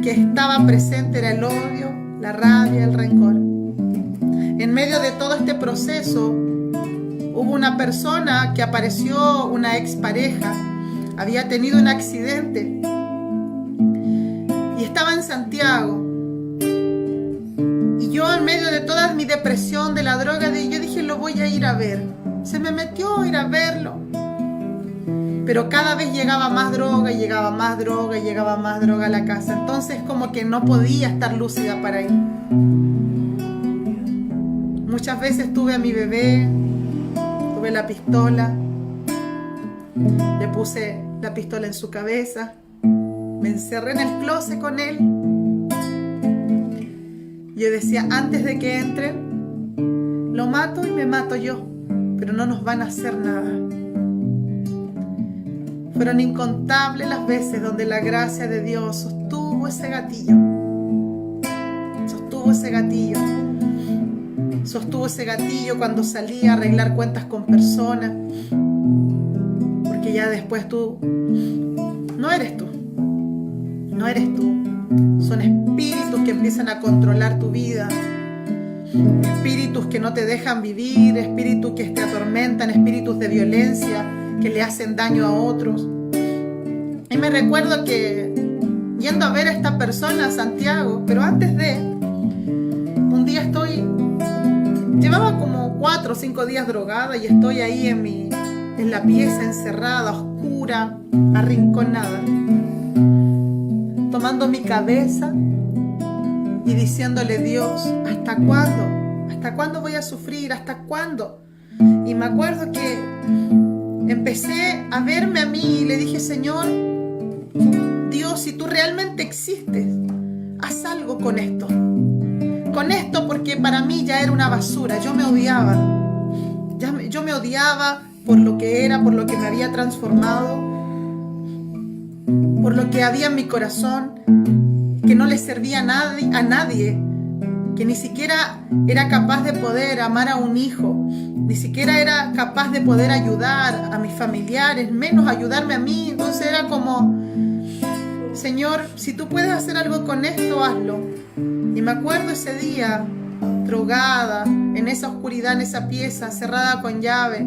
que estaba presente era el odio, la rabia, el rencor. En medio de todo este proceso, hubo una persona que apareció, una expareja, había tenido un accidente y estaba en Santiago. Y yo, en medio de toda mi depresión de la droga, yo dije, lo voy a ir a ver. Se me metió a ir a verlo. Pero cada vez llegaba más droga, y llegaba más droga, y llegaba más droga a la casa. Entonces como que no podía estar lúcida para ir. Muchas veces tuve a mi bebé, tuve la pistola, le puse la pistola en su cabeza, me encerré en el closet con él. Yo decía, antes de que entren, lo mato y me mato yo, pero no nos van a hacer nada. Fueron incontables las veces donde la gracia de Dios sostuvo ese gatillo. Sostuvo ese gatillo. Sostuvo ese gatillo cuando salía a arreglar cuentas con personas. Porque ya después tú no eres tú. No eres tú. Son espíritus que empiezan a controlar tu vida. Espíritus que no te dejan vivir. Espíritus que te atormentan. Espíritus de violencia que le hacen daño a otros. Y me recuerdo que yendo a ver a esta persona a Santiago, pero antes de, un día llevaba como 4 o 5 días drogada y estoy ahí en la pieza encerrada, oscura, arrinconada, tomando mi cabeza y diciéndole, Dios, ¿hasta cuándo? ¿Hasta cuándo voy a sufrir? ¿Hasta cuándo? Y me acuerdo que empecé a verme a mí y le dije, Señor, Dios, si tú realmente existes, haz algo con esto. Con esto, porque para mí ya era una basura. Yo me odiaba. Yo me odiaba por lo que era, por lo que me había transformado, por lo que había en mi corazón, que no le servía a nadie, que ni siquiera era capaz de poder amar a un hijo, ni siquiera era capaz de poder ayudar a mis familiares, menos ayudarme a mí. Entonces era como, Señor, si tú puedes hacer algo con esto, hazlo. Y me acuerdo ese día, drogada, en esa oscuridad, en esa pieza, cerrada con llave,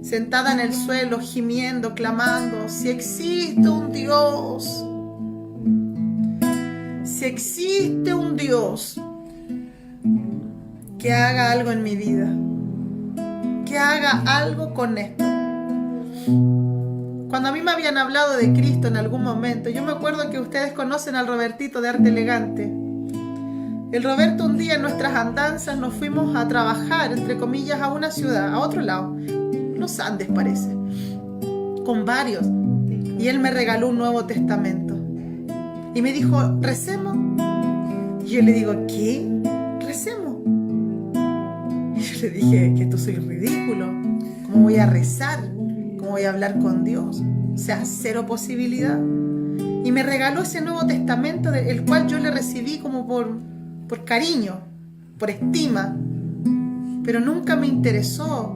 sentada en el suelo, gimiendo, clamando, si existe un Dios, si existe un Dios que haga algo en mi vida, que haga algo con esto. Cuando a mí me habían hablado de Cristo en algún momento, yo me acuerdo que ustedes conocen al Robertito de Arte Elegante. El Roberto, un día en nuestras andanzas nos fuimos a trabajar, entre comillas, a una ciudad, a otro lado, los Andes parece, con varios. Y él me regaló un Nuevo Testamento. Y me dijo, recemos. Y yo le digo, ¿qué? Recemos. Y yo le dije, que esto soy ridículo. ¿Cómo voy a rezar? ¿Cómo voy a hablar con Dios? O sea, cero posibilidad. Y me regaló ese Nuevo Testamento, el cual yo le recibí como por cariño, por estima. Pero nunca me interesó.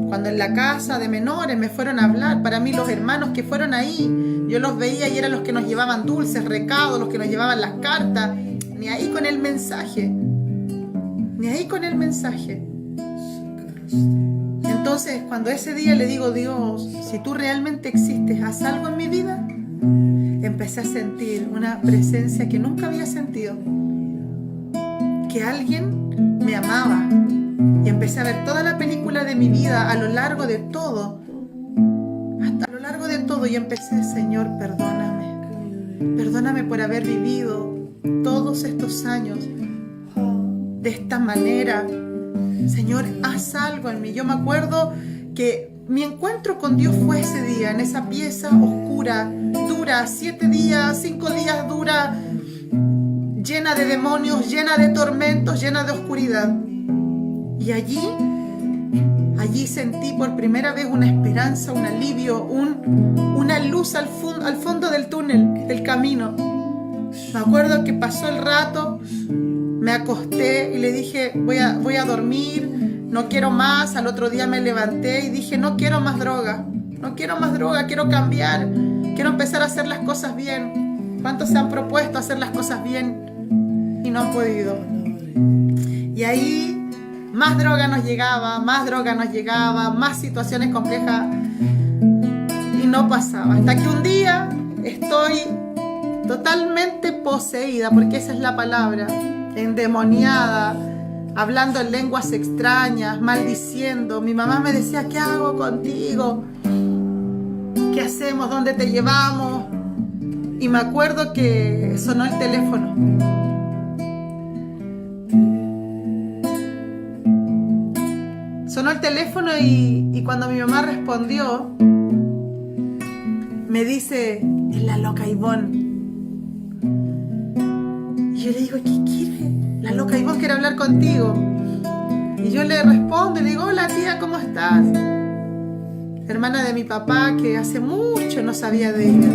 Cuando en la casa de menores me fueron a hablar, para mí los hermanos que fueron ahí, yo los veía y eran los que nos llevaban dulces, recados, los que nos llevaban las cartas. Ni ahí con el mensaje. Ni ahí con el mensaje. Entonces, cuando ese día le digo, Dios, si tú realmente existes, haz algo en mi vida, empecé a sentir una presencia que nunca había sentido. Que alguien me amaba. Y empecé a ver toda la película de mi vida a lo largo de todo. Hasta a lo largo de todo. Y empecé, Señor, perdóname. Perdóname por haber vivido todos estos años de esta manera. Señor, haz algo en mí. Yo me acuerdo que mi encuentro con Dios fue ese día, en esa pieza oscura, dura, 7 días, 5 días dura, llena de demonios, llena de tormentos, llena de oscuridad. Y allí sentí por primera vez una esperanza, un alivio, una luz al fondo del túnel, del camino. Me acuerdo que pasó el rato, me acosté y le dije, voy a dormir, no quiero más. Al otro día me levanté y dije, no quiero más droga. no quiero más droga, quiero cambiar, quiero empezar a hacer las cosas bien. ¿Cuántos se han propuesto hacer las cosas bien y no han podido? Y ahí más droga nos llegaba, más situaciones complejas y no pasaba. Hasta que un día estoy totalmente poseída, porque esa es la palabra, endemoniada, hablando en lenguas extrañas, maldiciendo. Mi mamá me decía, ¿qué hago contigo? ¿Qué hacemos? ¿Dónde te llevamos? Y me acuerdo que sonó el teléfono. Sonó el teléfono y cuando mi mamá respondió, me dice, es la loca Ivonne. Y yo le digo, ¿qué quiere? La loca Ivonne quiere hablar contigo. Y yo le respondo y le digo, hola tía, ¿cómo estás? Hermana de mi papá, que hace mucho no sabía de ella.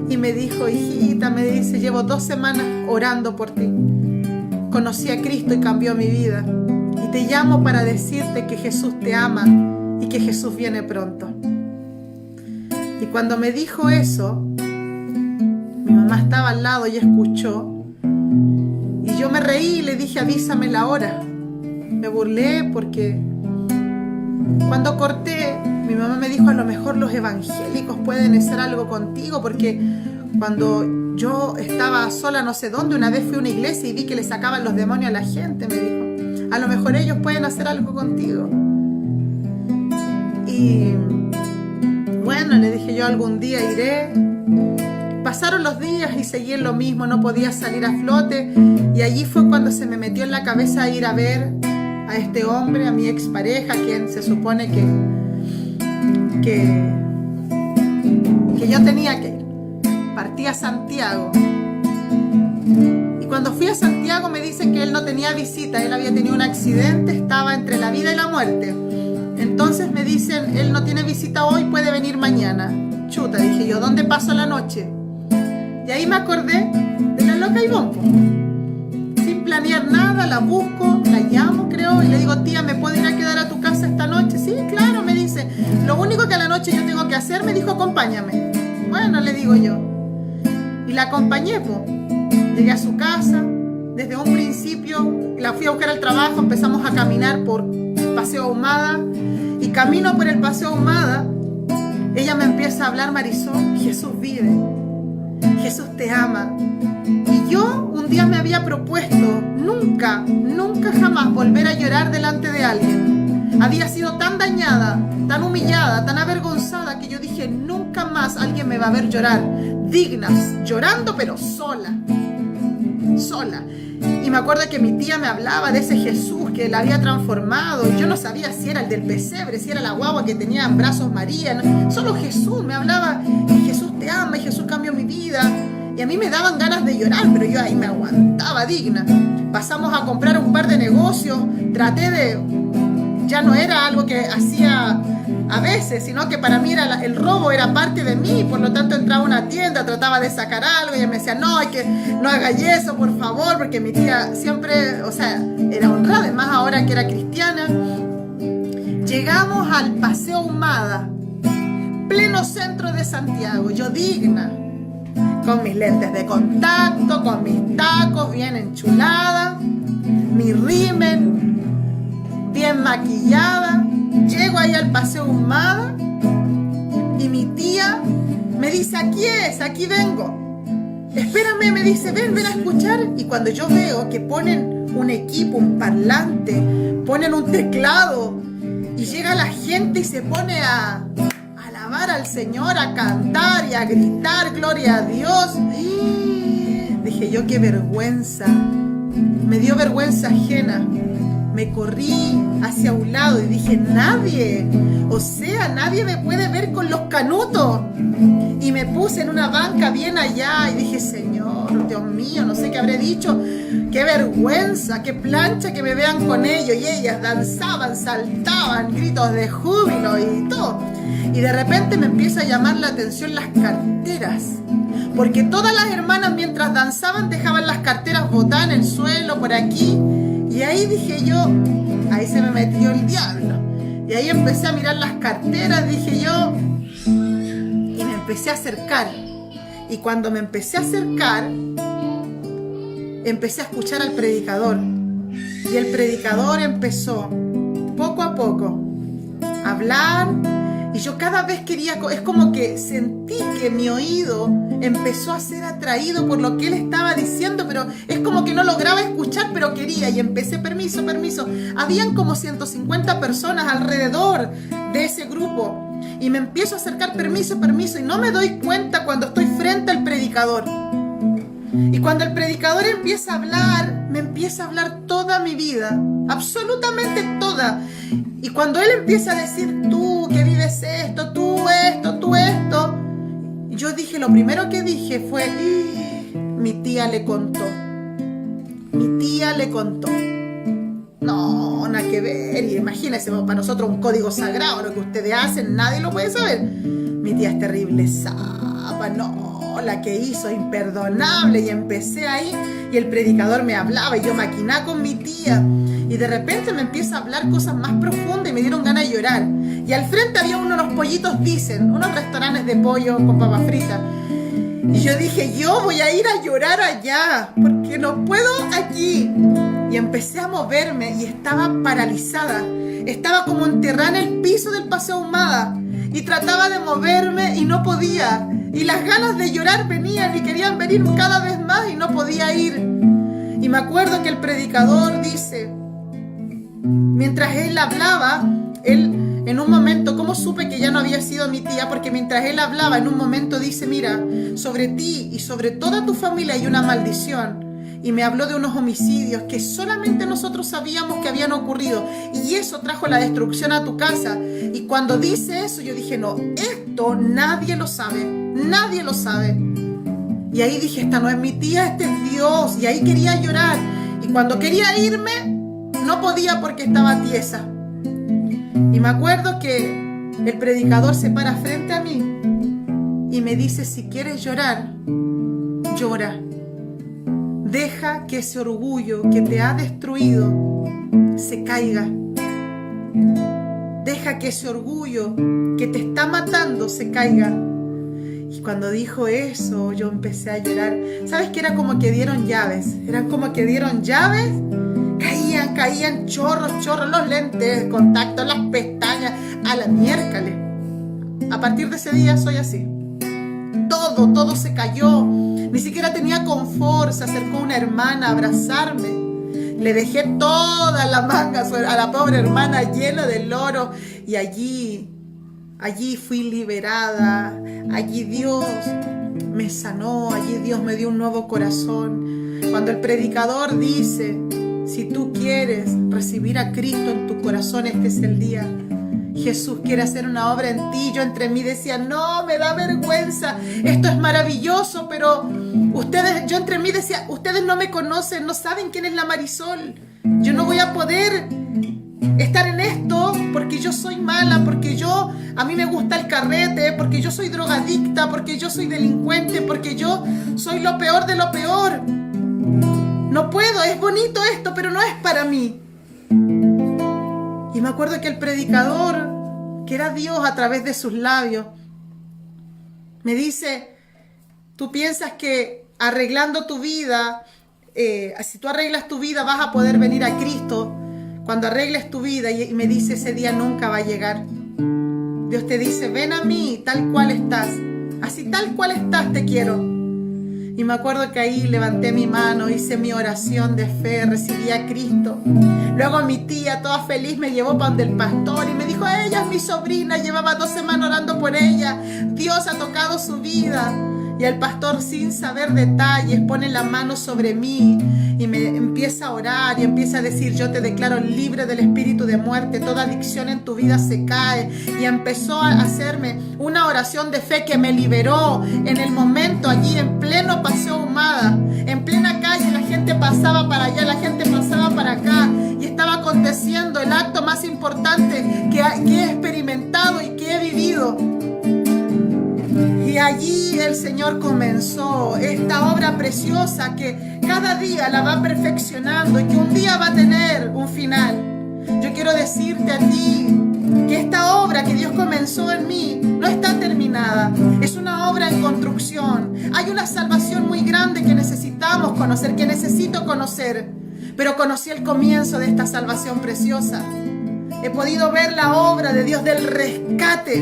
Y me dijo, hijita, me dice, llevo 2 semanas orando por ti. Conocí a Cristo y cambió mi vida. Y te llamo para decirte que Jesús te ama y que Jesús viene pronto. Y cuando me dijo eso, mi mamá estaba al lado y escuchó. Y yo me reí y le dije, avísame la hora. Me burlé porque cuando corté, mi mamá me dijo, a lo mejor los evangélicos pueden hacer algo contigo, porque cuando yo estaba sola no sé dónde, una vez fui a una iglesia y vi que le sacaban los demonios a la gente, me dijo. A lo mejor ellos pueden hacer algo contigo. Y bueno, le dije yo, algún día iré. Pasaron los días y seguí en lo mismo, no podía salir a flote. Y allí fue cuando se me metió en la cabeza ir a ver a este hombre, a mi expareja, quien se supone que yo tenía que ir. Partí a Santiago. Y cuando fui a Santiago me dicen que él no tenía visita, él había tenido un accidente, estaba entre la vida y la muerte. Entonces me dicen, él no tiene visita hoy, puede venir mañana. Chuta, dije yo, ¿dónde paso la noche? Y ahí me acordé de la loca Ivonne. Sin planear nada, la busco, la llamo creo, y le digo, tía, ¿me puedo ir a quedar a tu casa esta noche? Sí, claro, me dice. Lo único que a la noche yo tengo que hacer, me dijo, acompáñame. Bueno, le digo yo. Y la acompañé, po. Llegué a su casa, desde un principio la fui a buscar al trabajo, empezamos a caminar por Paseo Ahumada y camino por el Paseo Ahumada, ella me empieza a hablar, Marisol, Jesús vive, Jesús te ama. Y yo un día me había propuesto nunca jamás volver a llorar delante de alguien. Había sido tan dañada, tan humillada, tan avergonzada que yo dije, nunca más alguien me va a ver llorar, dignas, llorando pero sola. Y me acuerdo que mi tía me hablaba de ese Jesús que la había transformado. Yo no sabía si era el del pesebre, si era la guagua que tenía en brazos María, ¿no? Solo Jesús me hablaba, y Jesús te ama, y Jesús cambió mi vida. Y a mí me daban ganas de llorar, pero yo ahí me aguantaba digna. Pasamos a comprar un par de negocios, traté de... Ya no era algo que hacía a veces, sino que para mí el robo era parte de mí, por lo tanto entraba a una tienda, trataba de sacar algo y ella me decía, no hagas eso, por favor, porque mi tía siempre, o sea, era honrada, además ahora que era cristiana. Llegamos al Paseo Ahumada, pleno centro de Santiago, yo digna, con mis lentes de contacto, con mis tacos bien enchulada, mi rímel bien maquillada. Llego ahí al Paseo Ahumada y mi tía me dice, aquí vengo. Espérame, me dice, ven a escuchar. Y cuando yo veo que ponen un equipo, un parlante, ponen un teclado y llega la gente y se pone a alabar al Señor, a cantar y a gritar, gloria a Dios. Dije yo, qué vergüenza. Me dio vergüenza ajena. Me corrí hacia un lado y dije, nadie me puede ver con los canutos. Y me puse en una banca bien allá y dije, Señor, Dios mío, no sé qué habré dicho. Qué vergüenza, qué plancha que me vean con ellos. Y ellas danzaban, saltaban, gritos de júbilo y todo. Y de repente me empieza a llamar la atención las carteras. Porque todas las hermanas mientras danzaban dejaban las carteras botadas en el suelo, por aquí. Y ahí dije yo, ahí se me metió el diablo. Y ahí empecé a mirar las carteras, dije yo, empecé a acercar. Y cuando me empecé a acercar, empecé a escuchar al predicador. Y el predicador empezó, poco a poco, a hablar. Y yo cada vez quería, es como que sentí que mi oído empezó a ser atraído por lo que él estaba diciendo, pero es como que no lograba escuchar, pero quería. Y empecé, permiso. Habían como 150 personas alrededor de ese grupo. Y me empiezo a acercar, permiso. Y no me doy cuenta cuando estoy frente al predicador. Y cuando el predicador empieza a hablar, me empieza a hablar toda mi vida, absolutamente toda. Y cuando él empieza a decir, tú que vives esto, tú esto, yo dije, lo primero que dije fue, mi tía le contó. No, nada que ver. Y imagínense, para nosotros un código sagrado, lo que ustedes hacen, nadie lo puede saber. Mi tía es terrible, zapa, no, la que hizo, imperdonable. Y empecé ahí, y el predicador me hablaba, y yo maquinaba con mi tía. Y de repente me empieza a hablar cosas más profundas y me dieron ganas de llorar. Y al frente había unos pollitos Dicen, unos restaurantes de pollo con papas fritas. Y yo dije, yo voy a ir a llorar allá, porque no puedo aquí. Y empecé a moverme y estaba paralizada. Estaba como enterrada en el piso del Paseo Ahumada. Y trataba de moverme y no podía. Y las ganas de llorar venían y querían venir cada vez más y no podía ir. Y me acuerdo que el predicador dice, mientras él hablaba, él en un momento, ¿cómo supe que ya no había sido mi tía? Porque mientras él hablaba, en un momento dice, mira, sobre ti y sobre toda tu familia hay una maldición. Y me habló de unos homicidios que solamente nosotros sabíamos que habían ocurrido. Y eso trajo la destrucción a tu casa. Y cuando dice eso, yo dije, no, esto nadie lo sabe. Nadie lo sabe. Y ahí dije, esta no es mi tía, este es Dios. Y ahí quería llorar. Y cuando quería irme, no podía porque estaba tiesa. Y me acuerdo que el predicador se para frente a mí y me dice, si quieres llorar, llora. Deja que ese orgullo que te ha destruido se caiga. Deja que ese orgullo que te está matando se caiga. Y cuando dijo eso, yo empecé a llorar. ¿Sabes qué? Era como que dieron llaves. Eran como que dieron llaves. Caían chorros, los lentes, contactos, las pestañas, a la miércoles. A partir de ese día soy así. Todo se cayó. Ni siquiera tenía confort. Se acercó una hermana a abrazarme. Le dejé toda la manga a la pobre hermana llena de loros. Y allí fui liberada. Allí Dios me sanó. Allí Dios me dio un nuevo corazón. Cuando el predicador dice, si tú quieres recibir a Cristo en tu corazón, este es el día. Jesús quiere hacer una obra en ti. Yo entre mí decía, no, me da vergüenza. Esto es maravilloso, pero yo entre mí decía, ustedes no me conocen, no saben quién es la Marisol. Yo no voy a poder estar en esto porque yo soy mala, porque a mí me gusta el carrete, porque yo soy drogadicta, porque yo soy delincuente, porque yo soy lo peor de lo peor. No puedo, es bonito esto, pero no es para mí. Y me acuerdo que el predicador, que era Dios a través de sus labios, me dice, tú piensas que arreglando tu vida, si tú arreglas tu vida vas a poder venir a Cristo cuando arregles tu vida. Y me dice, ese día nunca va a llegar. Dios te dice, ven a mí tal cual estás, así tal cual estás te quiero. Y me acuerdo que ahí levanté mi mano, hice mi oración de fe, recibí a Cristo. Luego mi tía, toda feliz, me llevó para donde el pastor y me dijo, ella es mi sobrina, llevaba 2 semanas orando por ella. Dios ha tocado su vida. Y el pastor, sin saber detalles, pone la mano sobre mí y me empieza a orar y empieza a decir, yo te declaro libre del espíritu de muerte, toda adicción en tu vida se cae. Y empezó a hacerme una oración de fe que me liberó en el momento, allí en pleno Paseo Ahumada, en plena calle. La gente pasaba para allá, la gente pasaba para acá y estaba aconteciendo el acto más importante que he experimentado y que he vivido. Y allí el Señor comenzó esta obra preciosa que cada día la va perfeccionando y que un día va a tener un final. Yo quiero decirte a ti que esta obra que Dios comenzó en mí no está terminada. Es una obra en construcción. Hay una salvación muy grande que necesitamos conocer, que necesito conocer. Pero conocí el comienzo de esta salvación preciosa. He podido ver la obra de Dios del rescate.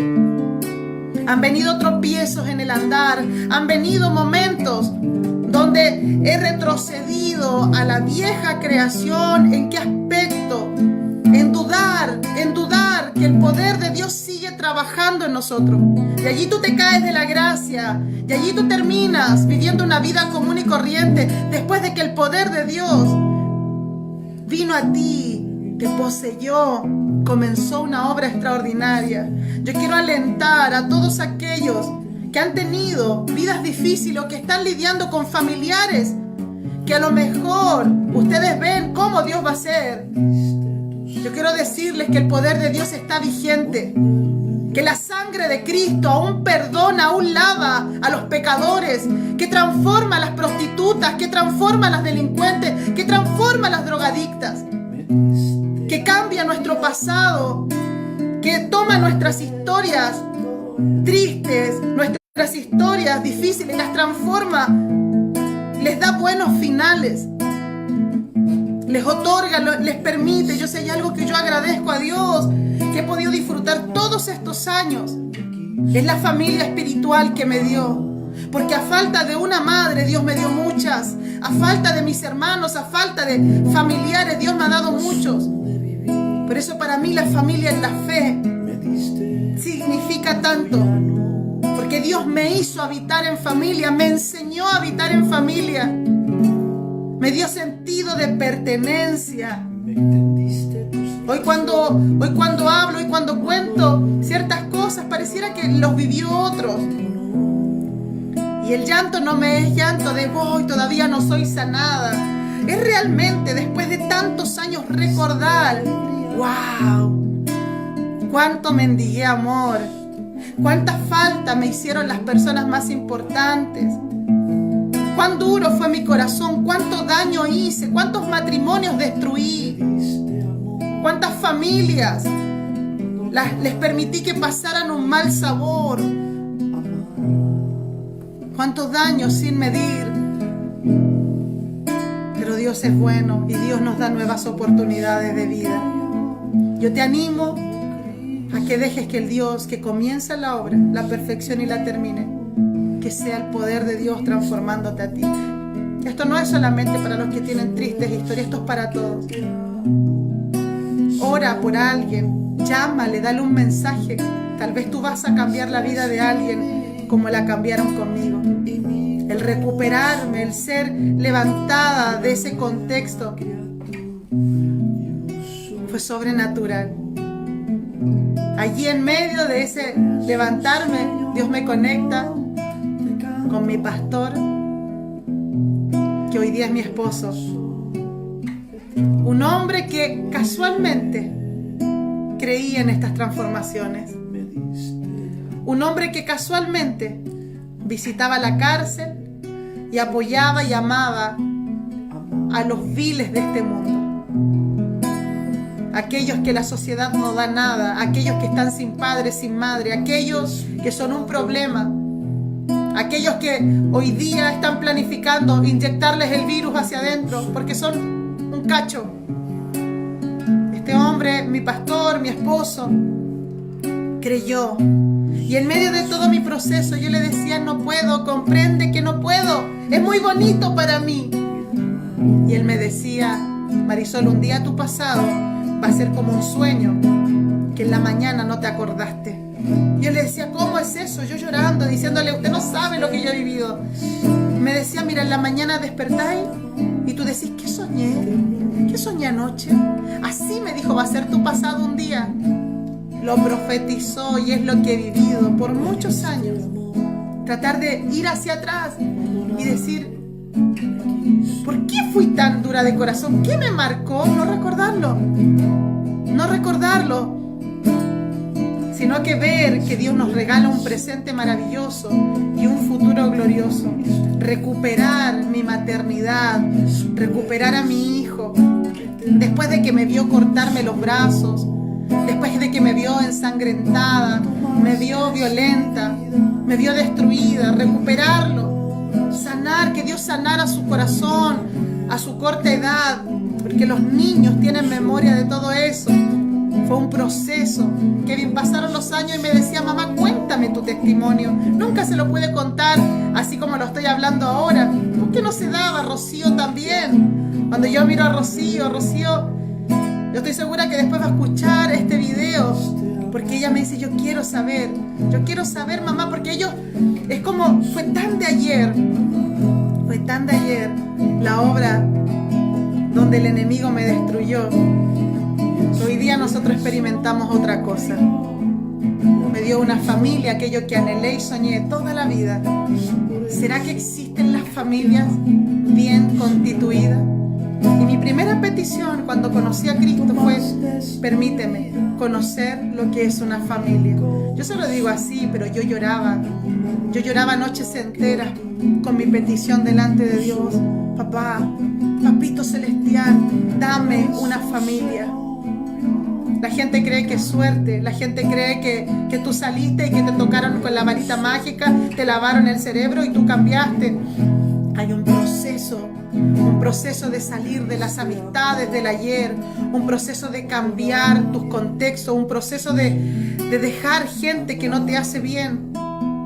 Han venido tropiezos en el andar. Han venido momentos donde he retrocedido a la vieja creación. ¿En qué aspecto? En dudar que el poder de Dios sigue trabajando en nosotros. Y allí tú te caes de la gracia. Y allí tú terminas viviendo una vida común y corriente después de que el poder de Dios vino a ti, te poseyó, comenzó una obra extraordinaria. Yo quiero alentar a todos aquellos que han tenido vidas difíciles o que están lidiando con familiares que a lo mejor ustedes ven cómo Dios va a hacer. Yo quiero decirles que el poder de Dios está vigente, que la sangre de Cristo aún perdona, aún lava a los pecadores, que transforma a las prostitutas, que transforma a las delincuentes, que transforma a las drogadictas, que cambia nuestro pasado, que toma nuestras historias tristes, nuestras historias difíciles, las transforma, les da buenos finales, les otorga, les permite. Yo sé, hay algo que yo agradezco a Dios, que he podido disfrutar todos estos años. Es la familia espiritual que me dio. Porque a falta de una madre, Dios me dio muchas. A falta de mis hermanos, a falta de familiares, Dios me ha dado muchos. Por eso para mí la familia en la fe significa tanto. Porque Dios me hizo habitar en familia, me enseñó a habitar en familia. Me dio sentido de pertenencia. Hoy cuando hablo y cuando cuento ciertas cosas, pareciera que los vivió otros. Y el llanto no me es llanto de voy, todavía no soy sanada. Es realmente después de tantos años recordar, wow, cuánto mendigué amor, cuánta falta me hicieron las personas más importantes. Cuán duro fue mi corazón, cuánto daño hice, cuántos matrimonios destruí, cuántas familias les permití que pasaran un mal sabor, cuántos daños sin medir. Pero Dios es bueno y Dios nos da nuevas oportunidades de vida. Yo te animo a que dejes que el Dios que comienza la obra, la perfección y la termine, que sea el poder de Dios transformándote a ti. Esto no es solamente para los que tienen tristes historias, esto es para todos. Ora por alguien, llámale, dale un mensaje. Tal vez tú vas a cambiar la vida de alguien como la cambiaron conmigo. El recuperarme, el ser levantada de ese contexto fue sobrenatural. Allí en medio de ese levantarme, Dios me conecta con mi pastor, que hoy día es mi esposo. Un hombre que casualmente creía en estas transformaciones. Un hombre que casualmente visitaba la cárcel y apoyaba y amaba a los viles de este mundo. Aquellos que la sociedad no da nada, aquellos que están sin padre, sin madre, aquellos que son un problema. Aquellos que hoy día están planificando inyectarles el virus hacia adentro porque son un cacho. Este hombre, mi pastor, mi esposo, creyó. Y en medio de todo mi proceso yo le decía, no puedo, comprende que no puedo. Es muy bonito para mí. Y él me decía, Marisol, un día tu pasado va a ser como un sueño que en la mañana no te acordaste. Yo le decía, ¿cómo es eso? Yo llorando, diciéndole, usted no sabe lo que yo he vivido. Me decía, mira, en la mañana despertáis y tú decís, ¿qué soñé? ¿Qué soñé anoche? Así me dijo, va a ser tu pasado un día. Lo profetizó y es lo que he vivido por muchos años. Tratar de ir hacia atrás y decir, ¿por qué fui tan dura de corazón? ¿Qué me marcó? No recordarlo. No recordarlo. Sino que ver que Dios nos regala un presente maravilloso y un futuro glorioso. Recuperar mi maternidad, recuperar a mi hijo. Después de que me vio cortarme los brazos, después de que me vio ensangrentada, me vio violenta, me vio destruida, recuperarlo, sanar, que Dios sanara su corazón a su corta edad, porque los niños tienen memoria de todo eso. Fue un proceso. Kevin, pasaron los años y me decía, mamá, cuéntame tu testimonio. Nunca se lo pude contar así como lo estoy hablando ahora. ¿Por qué no se daba? Rocío también. Cuando yo miro a Rocío, yo estoy segura que después va a escuchar este video, porque ella me dice, yo quiero saber, mamá, porque ellos, es como, fue tan de ayer la obra donde el enemigo me destruyó. Hoy día nosotros experimentamos otra cosa. Me dio una familia, aquello que anhelé y soñé toda la vida. ¿Será que existen las familias bien constituidas? Y mi primera petición cuando conocí a Cristo fue, permíteme conocer lo que es una familia. Yo se lo digo así, pero yo lloraba noches enteras con mi petición delante de Dios. Papá, papito celestial, dame una familia. La gente cree que es suerte, la gente cree que tú saliste y que te tocaron con la varita mágica, te lavaron el cerebro y tú cambiaste. Hay un proceso de salir de las amistades del ayer, un proceso de cambiar tus contextos, un proceso de dejar gente que no te hace bien.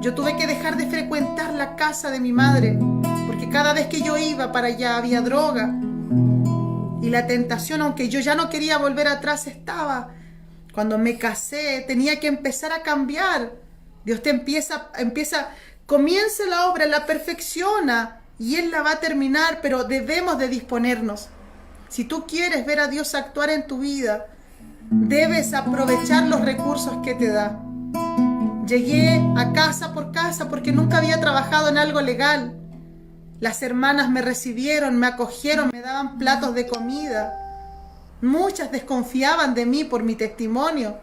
Yo tuve que dejar de frecuentar la casa de mi madre, porque cada vez que yo iba para allá había droga. Y la tentación, aunque yo ya no quería volver atrás, estaba. Cuando me casé, tenía que empezar a cambiar. Dios te comienza la obra, la perfecciona y Él la va a terminar, pero debemos de disponernos. Si tú quieres ver a Dios actuar en tu vida, debes aprovechar los recursos que te da. Llegué a casa por casa porque nunca había trabajado en algo legal. Las hermanas me recibieron, me acogieron, me daban platos de comida. Muchas desconfiaban de mí por mi testimonio,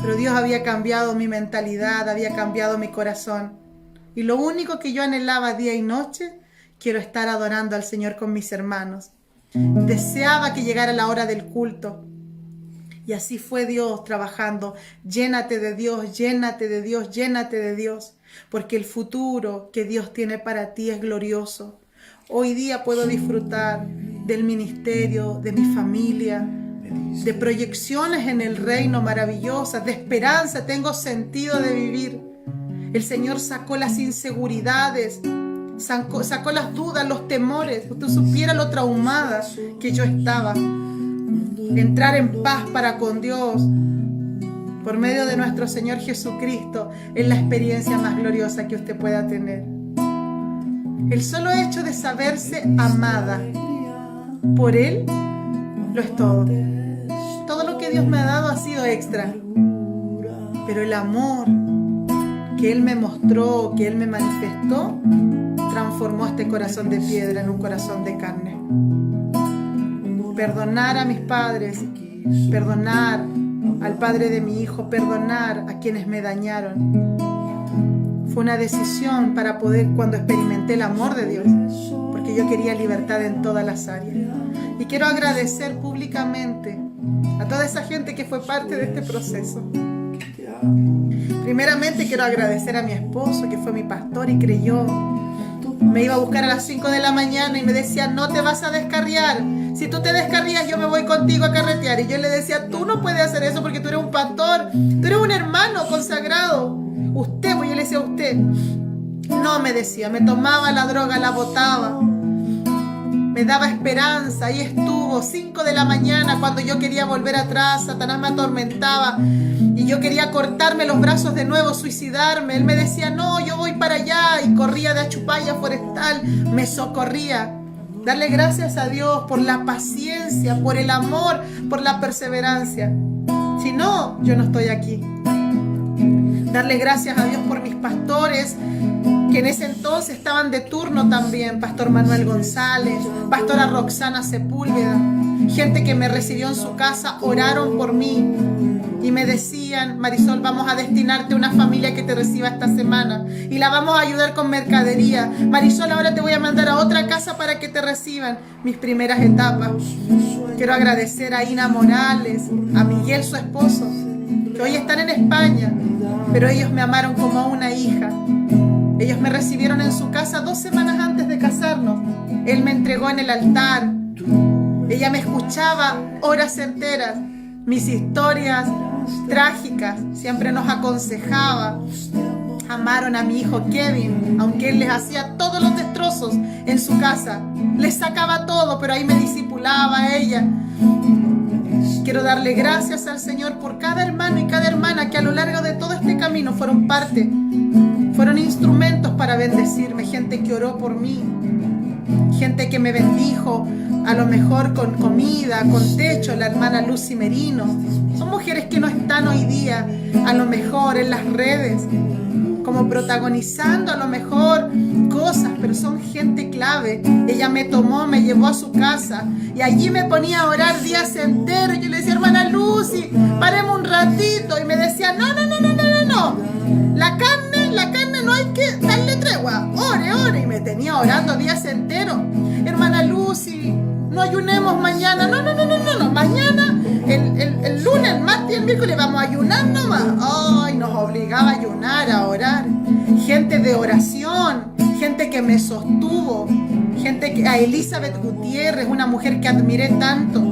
pero Dios había cambiado mi mentalidad, había cambiado mi corazón. Y lo único que yo anhelaba día y noche, quiero estar adorando al Señor con mis hermanos. Deseaba que llegara la hora del culto. Y así fue Dios trabajando. Llénate de Dios, llénate de Dios, llénate de Dios. Porque el futuro que Dios tiene para ti es glorioso. Hoy día puedo disfrutar del ministerio, de mi familia, de proyecciones en el reino maravillosas, de esperanza. Tengo sentido de vivir. El Señor sacó las inseguridades, sacó las dudas, los temores. Usted supiera lo traumada que yo estaba. Entrar en paz para con Dios por medio de nuestro Señor Jesucristo es la experiencia más gloriosa que usted pueda tener. El solo hecho de saberse amada por Él lo es todo. Todo lo que Dios me ha dado ha sido extra, pero el amor que Él me mostró, que Él me manifestó, transformó este corazón de piedra en un corazón de carne. Perdonar a mis padres, perdonar al padre de mi hijo, perdonar a quienes me dañaron. Fue una decisión para poder, cuando experimenté el amor de Dios, porque yo quería libertad en todas las áreas. Y quiero agradecer públicamente a toda esa gente que fue parte de este proceso. Primeramente quiero agradecer a mi esposo, que fue mi pastor y creyó. Me iba a buscar a las 5 de la mañana y me decía, no te vas a descarriar. Si tú te descarrías, yo me voy contigo a carretear. Y yo le decía, tú no puedes hacer eso porque tú eres un pastor, tú eres un hermano consagrado. Usted, pues yo le decía, usted. No, me decía, me tomaba la droga, la botaba. Me daba esperanza. Ahí estuvo, 5 de la mañana, cuando yo quería volver atrás, Satanás me atormentaba. Y yo quería cortarme los brazos de nuevo, suicidarme. Él me decía, no, yo voy para allá. Y corría de Achupaya Forestal, me socorría. Darle gracias a Dios por la paciencia, por el amor, por la perseverancia. Si no, yo no estoy aquí. Darle gracias a Dios por mis pastores, que en ese entonces estaban de turno también. Pastor Manuel González, pastora Roxana Sepúlveda. gente que me recibió en su casa, oraron por mí y me decían: Marisol, vamos a destinarte a una familia que te reciba esta semana y la vamos a ayudar con mercadería. Marisol, ahora te voy a mandar a otra casa para que te reciban. Mis primeras etapas. Quiero agradecer a Ina Morales, a Miguel, su esposo, que hoy están en España, pero ellos me amaron como a una hija. Ellos me recibieron en su casa 2 semanas antes de casarnos. Él me entregó en el altar. Ella me escuchaba horas enteras, mis historias trágicas, siempre nos aconsejaba. Amaron a mi hijo Kevin, aunque él les hacía todos los destrozos en su casa. Les sacaba todo, pero ahí me discipulaba a ella. Quiero darle gracias al Señor por cada hermano y cada hermana que a lo largo de todo este camino fueron parte, fueron instrumentos para bendecirme. Gente que oró por mí, gente que me bendijo, a lo mejor con comida, con techo. La hermana Lucy Merino. Son mujeres que no están hoy día, a lo mejor en las redes, como protagonizando a lo mejor cosas, pero son gente clave. Ella me tomó, me llevó a su casa y allí me ponía a orar días enteros. Yo le decía: hermana Lucy, paremos un ratito, y me decía: no, la carne no hay que darle tregua, ore, y me tenía orando días enteros. Hermana Lucy, no ayunemos mañana, no, mañana, el lunes, el martes y el miércoles vamos a ayunar nomás. Ay, nos obligaba a ayunar, a orar. Gente de oración, gente que me sostuvo, a Elizabeth Gutiérrez, una mujer que admiré tanto,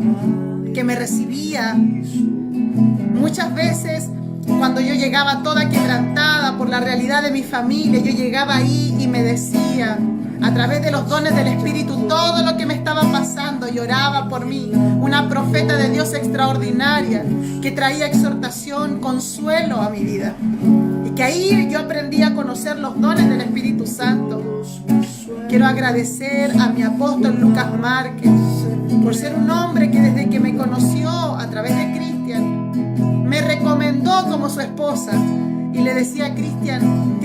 que me recibía. Muchas veces, cuando yo llegaba toda quebrantada por la realidad de mi familia, yo llegaba ahí y me decía, a través de los dones del Espíritu, todo lo que me estaba pasando, y oraba por mí. Una profeta de Dios extraordinaria que traía exhortación, consuelo a mi vida. Y que ahí yo aprendí a conocer los dones del Espíritu Santo. Quiero agradecer a mi apóstol Lucas Márquez por ser un hombre que desde que me conoció a través de Cristian, me recomendó como su esposa. Y le decía a Cristian,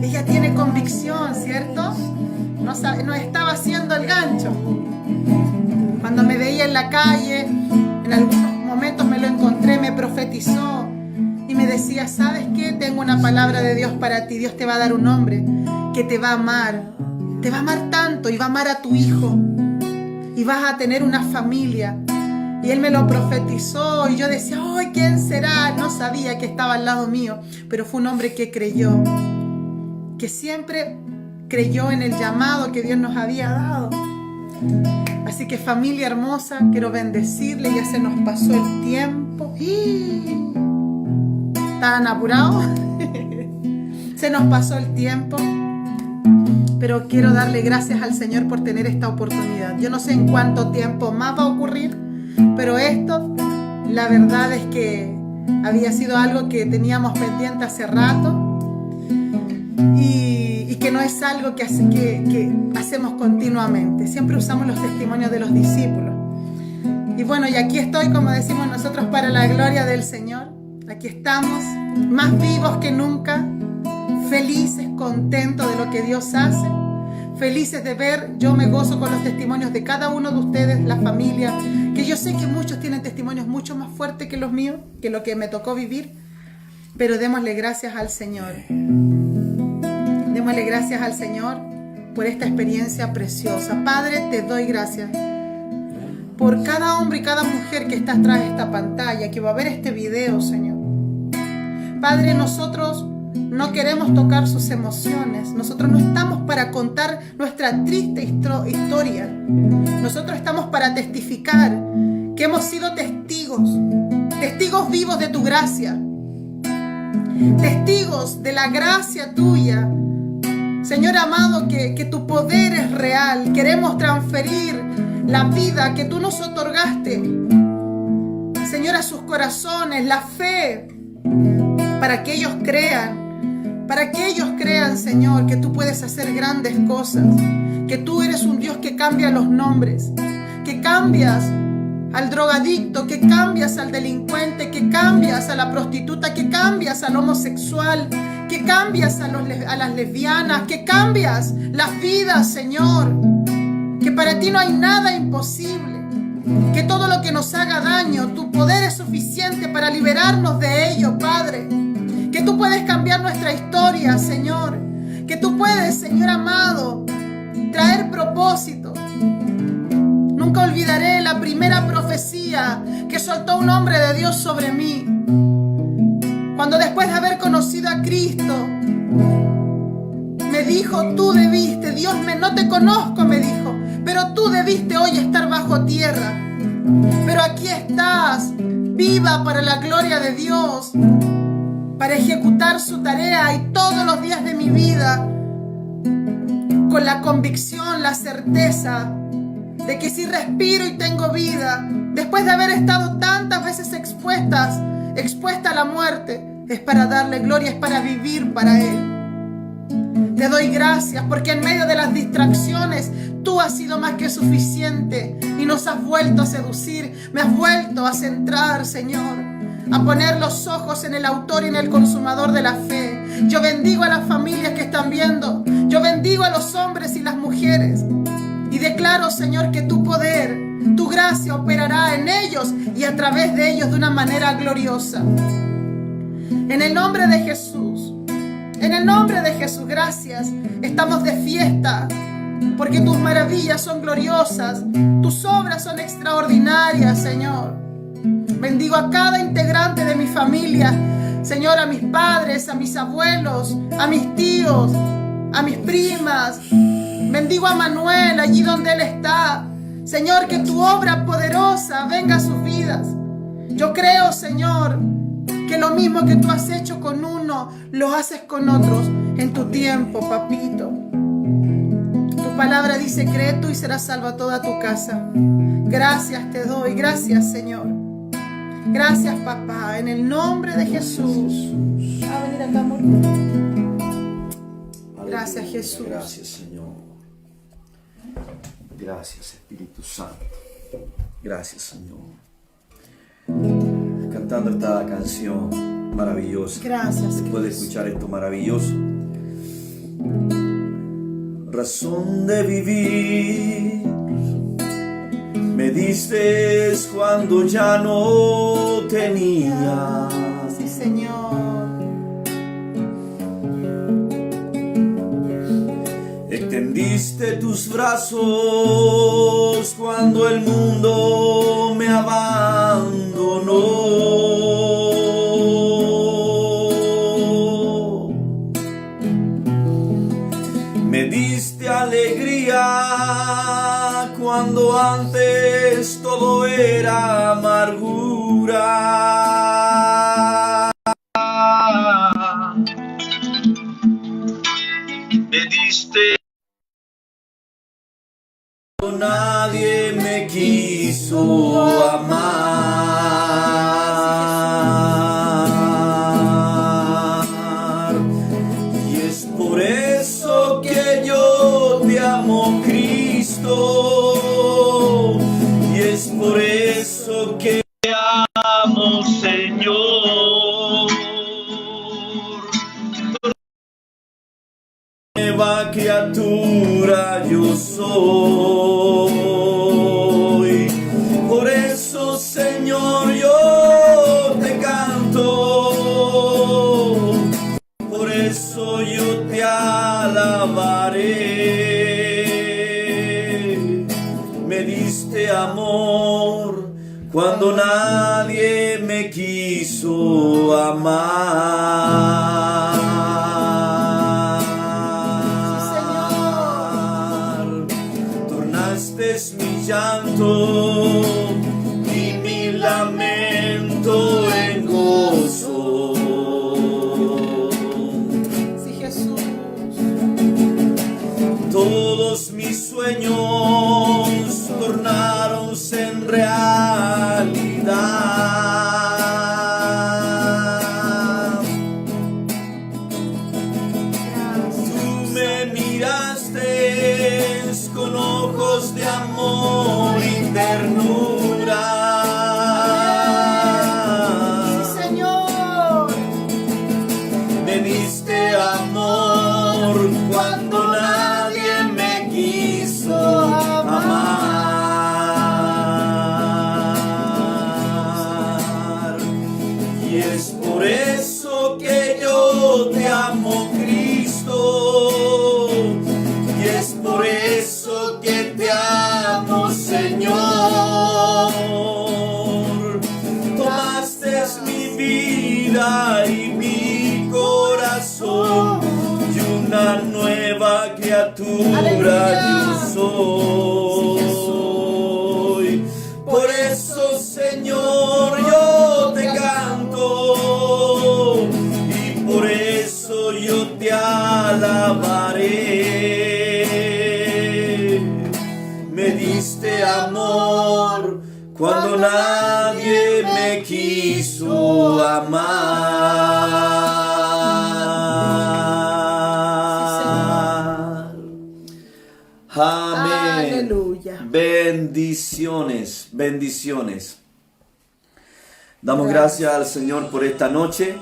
ella tiene convicción, ¿cierto? No estaba haciendo el gancho. Cuando me veía en la calle, en algunos momentos me lo encontré, me profetizó y me decía: ¿sabes qué? Tengo una palabra de Dios para ti. Dios te va a dar un hombre que te va a amar tanto, y va a amar a tu hijo, y vas a tener una familia. Y él me lo profetizó y yo decía: ¡ay, quién será! No sabía que estaba al lado mío, pero fue un hombre que creyó, que siempre creyó en el llamado que Dios nos había dado. Así que, familia hermosa, quiero bendecirle. Ya se nos pasó el tiempo. ¿Estaban apurados? Se nos pasó el tiempo. Pero quiero darle gracias al Señor por tener esta oportunidad. Yo no sé en cuánto tiempo más va a ocurrir, pero esto, la verdad es que había sido algo que teníamos pendiente hace rato, y que no es algo que hacemos continuamente. Siempre usamos los testimonios de los discípulos. Y bueno, y aquí estoy, como decimos nosotros, para la gloria del Señor. Aquí estamos, más vivos que nunca, felices, contentos de lo que Dios hace, felices de ver. Yo me gozo con los testimonios de cada uno de ustedes, la familia, que yo sé que muchos tienen testimonios mucho más fuertes que los míos, que lo que me tocó vivir, pero démosle gracias al Señor. Démosle gracias al Señor por esta experiencia preciosa. Padre, te doy gracias por cada hombre y cada mujer que está atrás de esta pantalla, que va a ver este video, Señor. Padre, nosotros no queremos tocar sus emociones. Nosotros no estamos para contar nuestra triste historia. Nosotros estamos para testificar que hemos sido testigos vivos de tu gracia, testigos de la gracia tuya. Señor amado, que tu poder es real. Queremos transferir la vida que tú nos otorgaste, Señor, a sus corazones, la fe, para que ellos crean, Señor, que tú puedes hacer grandes cosas, que tú eres un Dios que cambia los nombres, que cambias al drogadicto, que cambias al delincuente, que cambias a la prostituta, que cambias al homosexual, que cambias a las lesbianas, que cambias las vidas, Señor, que para ti no hay nada imposible. que todo lo que nos haga daño, tu poder es suficiente para liberarnos de ello, Padre. Que tú puedes cambiar nuestra historia, Señor. Que tú puedes, Señor amado, traer propósito. Nunca olvidaré la primera profecía que soltó un hombre de Dios sobre mí. Cuando después de haber conocido a Cristo, me dijo, tú debiste, no te conozco, me dijo, pero tú debiste hoy estar bajo tierra. Pero aquí estás, viva para la gloria de Dios, para ejecutar su tarea y todos los días de mi vida, con la convicción, la certeza de que si respiro y tengo vida, después de haber estado tantas veces expuesta a la muerte, es para darle gloria, es para vivir para Él. Te doy gracias porque en medio de las distracciones tú has sido más que suficiente y nos has vuelto a seducir, me has vuelto a centrar, Señor, a poner los ojos en el autor y en el consumador de la fe. Yo bendigo a las familias que están viendo, yo bendigo a los hombres y las mujeres y declaro, Señor, que tu poder, tu gracia operará en ellos y a través de ellos de una manera gloriosa. En el nombre de Jesús. En el nombre de Jesús, gracias. Estamos de fiesta porque tus maravillas son gloriosas, tus obras son extraordinarias, Señor. Bendigo a cada integrante de mi familia, Señor, a mis padres, a mis abuelos, a mis tíos, a mis primas. Bendigo a Manuel allí donde él está. Señor, que tu obra poderosa venga a sus vidas. Yo creo, Señor, que lo mismo que tú has hecho con uno, lo haces con otros en tu tiempo, papito. Tu palabra dice, cree tú y serás salva toda tu casa. Gracias te doy, gracias, Señor. Gracias, papá, en el nombre de Jesús. A venir acá, amor. Gracias, Jesús. Gracias, Señor. Gracias, Espíritu Santo. Gracias, Señor. Cantando esta canción maravillosa. Gracias. Después de escuchar esto maravilloso. Razón de vivir me diste cuando ya no tenía. Sí, Señor. Extendiste tus brazos cuando el mundo me abandonó. Me diste alegría cuando antes todo era amargura. Me diste. Nadie me quiso amar y es por eso que yo te amo, Cristo, y es por eso que te amo, Señor. Nueva criatura yo soy, por eso, Señor, yo te canto, por eso yo te alabaré. Me diste amor cuando nadie me quiso amar. Es mi llanto y mi lamento en gozo. Sí, Jesús. Todos mis sueños tornaronse en realidad. Tú me miraste con ojos de amor y ternura. Sí, Señor. Me diste amor cuando nadie me quiso amar. yo soy. Por eso, Señor, yo te canto y por eso yo te alabaré. Me diste amor cuando nadie me quiso amar. Amén. Aleluya. Bendiciones, bendiciones. Damos gracias al Señor por esta noche.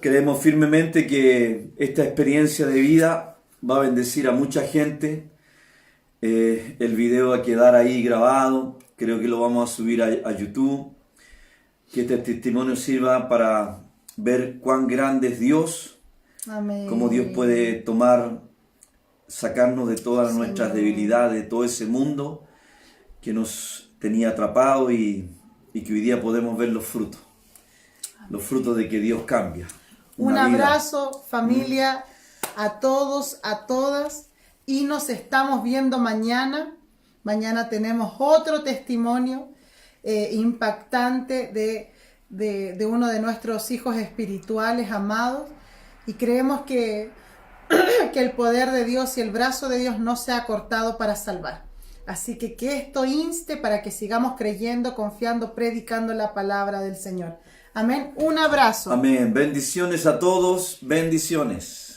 Creemos firmemente que esta experiencia de vida va a bendecir a mucha gente. El video va a quedar ahí grabado. Creo que lo vamos a subir a YouTube. Que este testimonio sirva para ver cuán grande es Dios. Amén. Cómo Dios puede sacarnos de todas nuestras debilidades, de todo ese mundo que nos tenía atrapados y que hoy día podemos ver los frutos de que Dios cambia. Un abrazo, familia, a todos, a todas, y nos estamos viendo mañana. Mañana tenemos otro testimonio impactante de uno de nuestros hijos espirituales amados, y creemos que el poder de Dios y el brazo de Dios no se ha cortado para salvar. Así que esto inste para que sigamos creyendo, confiando, predicando la palabra del Señor. Amén. Un abrazo. Amén. Bendiciones a todos. Bendiciones.